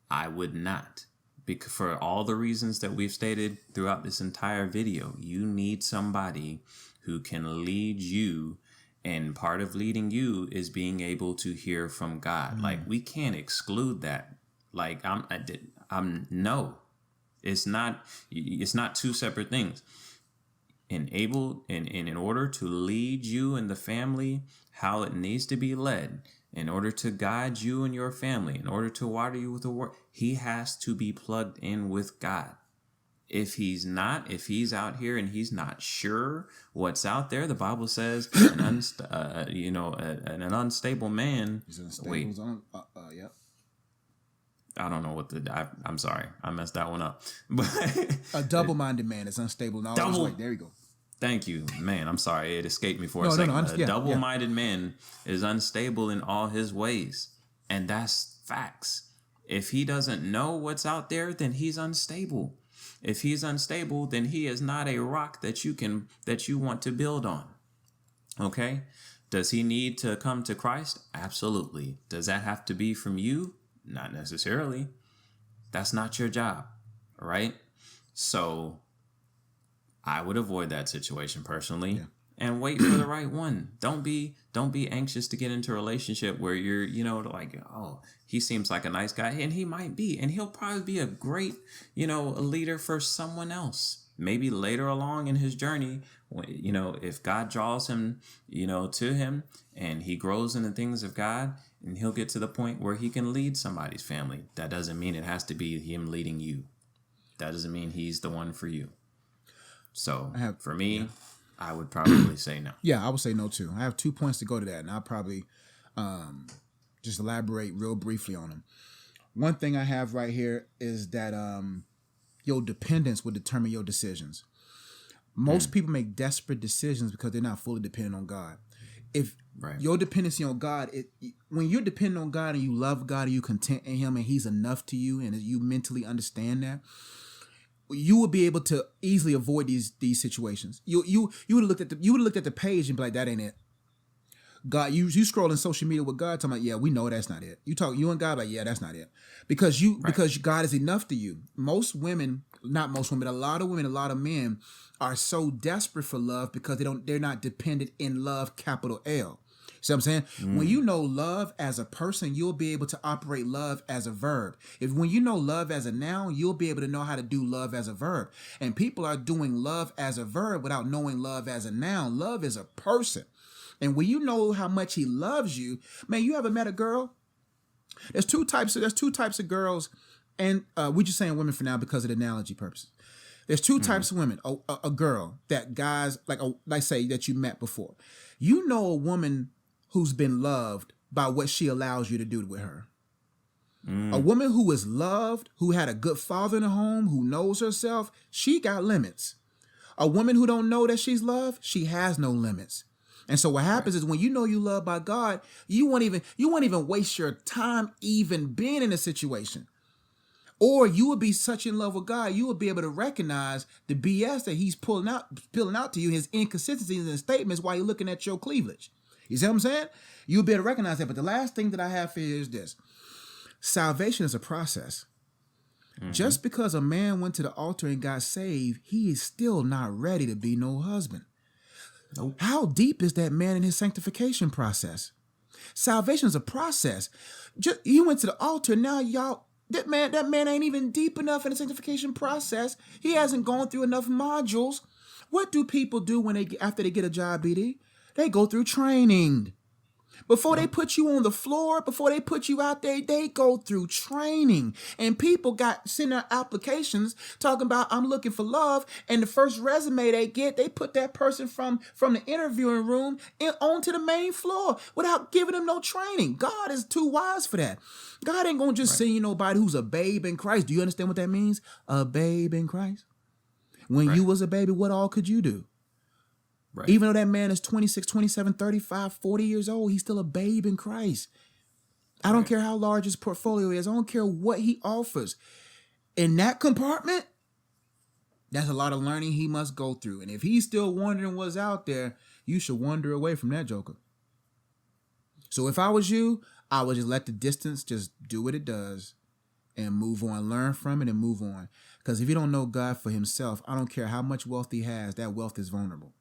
I would not. Because for all the reasons that we've stated throughout this entire video, you need somebody who can lead you. And part of leading you is being able to hear from God. Like, we can't exclude that. Like, no. It's not two separate things. In order to lead you and the family how it needs to be led, in order to guide you and your family, in order to water you with the word, he has to be plugged in with God. if he's out here and he's not sure what's out there, the Bible says an unstable man. He's unstable. Wait, Yep. I don't know what I'm sorry, I messed that one up. But A double-minded man is unstable in all his ways. There you go. Thank you, man. I'm sorry, it escaped me for a second. A double-minded man is unstable in all his ways, and that's facts. If he doesn't know what's out there, then he's unstable. If he's unstable, then he is not a rock that you want to build on. Okay? Does he need to come to Christ? Absolutely. Does that have to be from you? Not necessarily. That's not your job, right? So I would avoid that situation personally and wait for the right one. Don't be anxious to get into a relationship where you're, like, oh, he seems like a nice guy, and he might be, and he'll probably be a great, a leader for someone else. Maybe later along in his journey, if God draws him, to him, and he grows in the things of God, and he'll get to the point where he can lead somebody's family. That doesn't mean it has to be him leading you. That doesn't mean he's the one for you. So for me, I would probably say no. Yeah, I would say no too. I have 2 points to go to that, and I'll probably just elaborate real briefly on them. One thing I have right here is that your dependence will determine your decisions. Most people make desperate decisions because they're not fully dependent on God. If your dependency on God, when you're dependent on God and you love God and you content in Him and He's enough to you and you mentally understand that, you will be able to easily avoid these situations. You would have looked at the page and be like, that ain't it. God, you scrolling social media with God talking about, yeah, we know that's not it. You and God like, yeah, that's not it. Because God is enough to you. Most women, not most women, a lot of women, a lot of men are so desperate for love because they're not dependent in love, capital L. See what I'm saying? When you know love as a person, you'll be able to operate love as a verb. When you know love as a noun, you'll be able to know how to do love as a verb. And people are doing love as a verb without knowing love as a noun. Love is a person. And when you know how much he loves you, man, you ever met a girl? There's two types of girls, and we're just saying women for now because of the analogy purposes. There's two types of women. A girl that guys, like say that you met before. You know a woman who's been loved by what she allows you to do with her. A woman who is loved, who had a good father in the home, who knows herself, she got limits. A woman who don't know that she's loved, she has no limits. And so what happens is when you know you love by God, you won't even waste your time even being in a situation. Or you would be such in love with God, you would be able to recognize the BS that he's pulling out to you, his inconsistencies and statements while you're looking at your cleavage. You see what I'm saying? You'll be able to recognize that. But the last thing that I have for you is this. Salvation is a process. Just because a man went to the altar and got saved, he is still not ready to be no husband. Nope. How deep is that man in his sanctification process? Salvation is a process. He went to the altar. Now, that man ain't even deep enough in the sanctification process. He hasn't gone through enough modules. What do people do after they get a job, BD? They go through training. Before they put you on the floor, before they put you out there, they go through training. And people send their applications talking about, I'm looking for love. And the first resume they get, they put that person from the interviewing room onto the main floor without giving them no training. God is too wise for that. God ain't going to just send you nobody who's a babe in Christ. Do you understand what that means? A babe in Christ. When you was a baby, what all could you do? Right. Even though that man is 26, 27, 35, 40 years old, he's still a babe in Christ. I don't care how large his portfolio is. I don't care what he offers. In that compartment, that's a lot of learning he must go through. And if he's still wondering what's out there, you should wander away from that joker. So if I was you, I would just let the distance just do what it does and move on. Learn from it and move on. Because if you don't know God for himself, I don't care how much wealth he has, that wealth is vulnerable.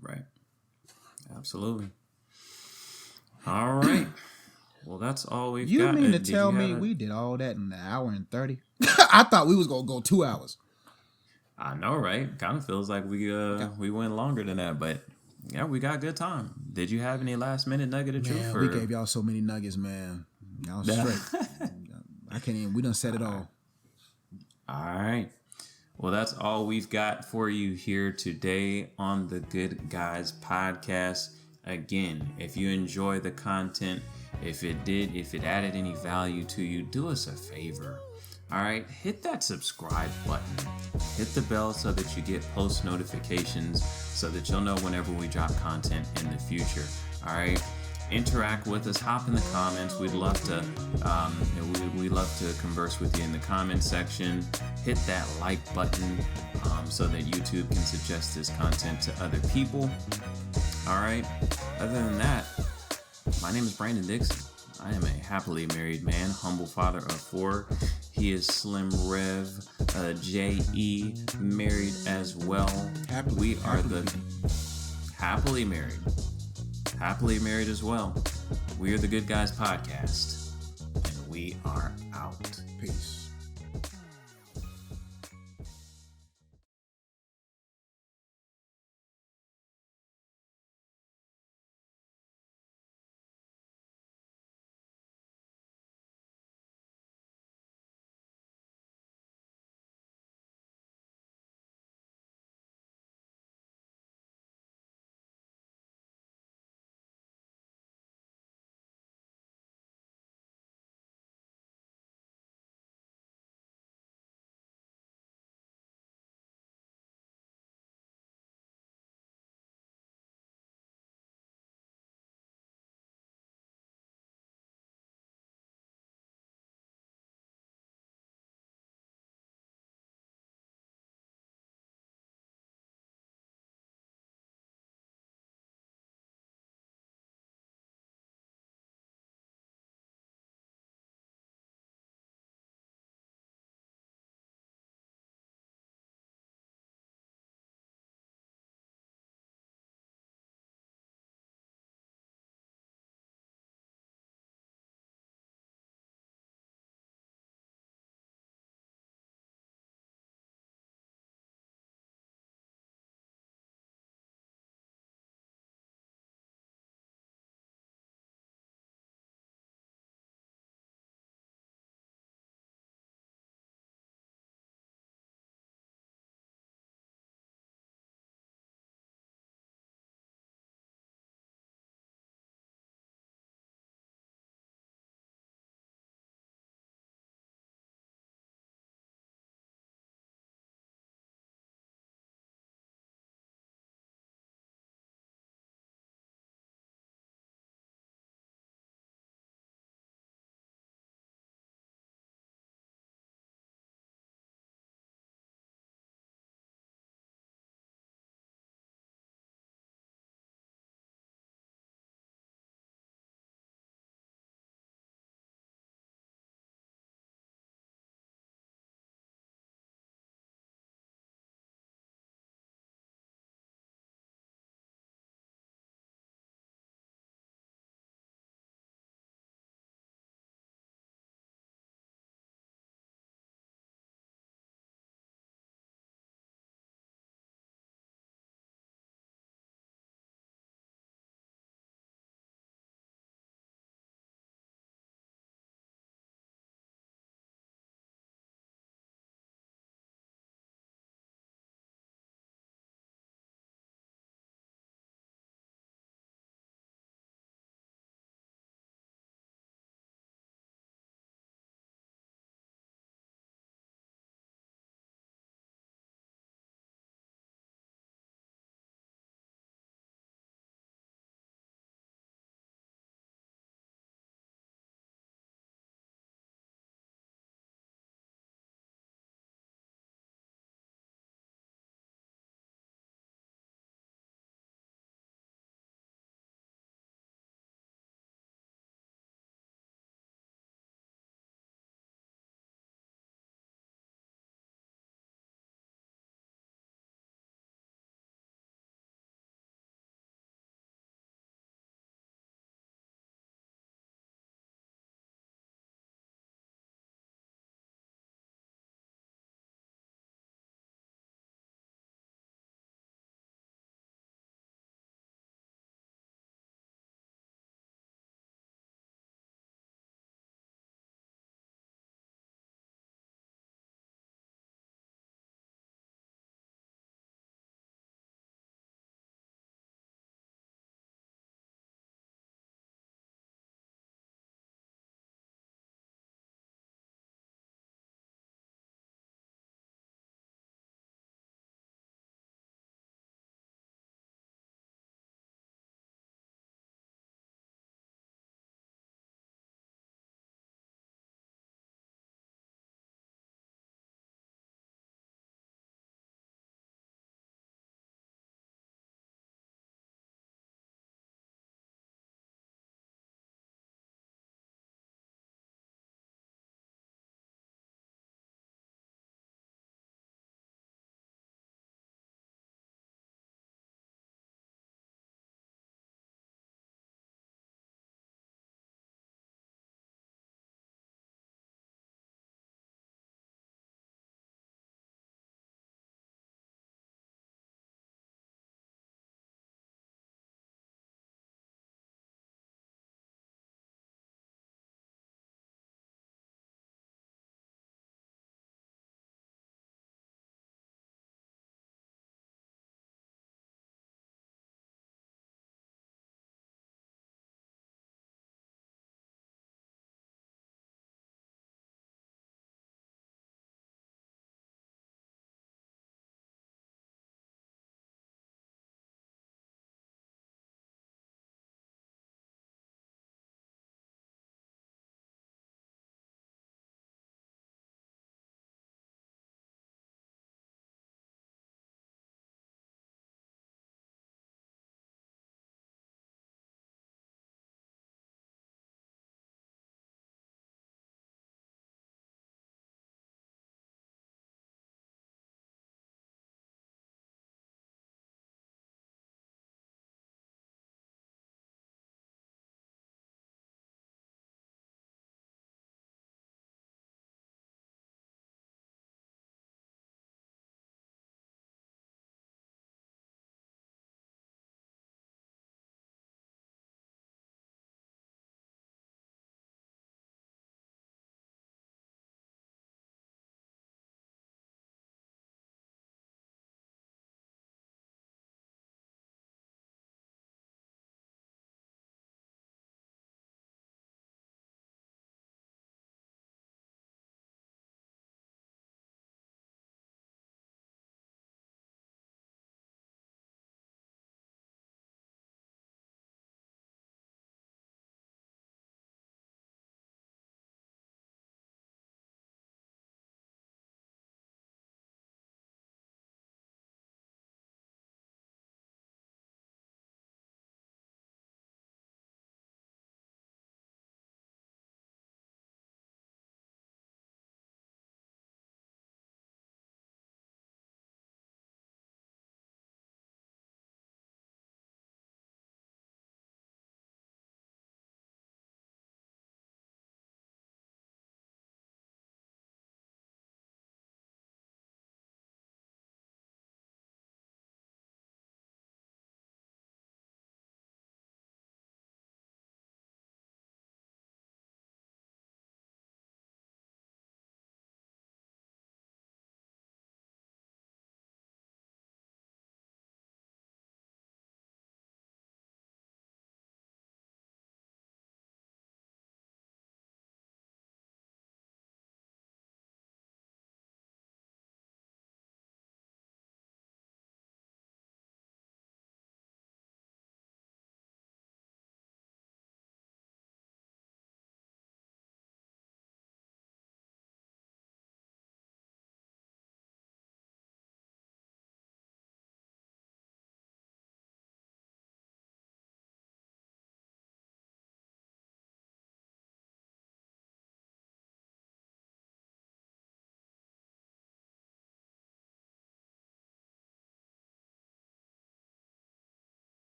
Right. Absolutely. All right. Well, that's all we've got. You mean to tell me we did all that in an hour and 30? I thought we was going to go 2 hours. I know, right? Kind of feels like we went longer than that, but yeah, we got good time. Did you have any last minute nugget of truth? We gave y'all so many nuggets, man. Y'all straight. I can't even, we done said it all. All right. Well, that's all we've got for you here today on the Good Guys podcast. Again, if you enjoy the content, if it added any value to you, do us a favor. All right, hit that subscribe button. Hit the bell so that you get post notifications so that you'll know whenever we drop content in the future. All right, interact with us. Hop in the comments. We'd love to we love to converse with you in the comment section. Hit that like button so that YouTube can suggest this content to other people. All right. Other than that, my name is Brandon Dixon. I am a happily married man, humble father of 4. He is Slim Rev J.E. married as well. Happily married as well. We are the Good Guys podcast, and we are out. Peace.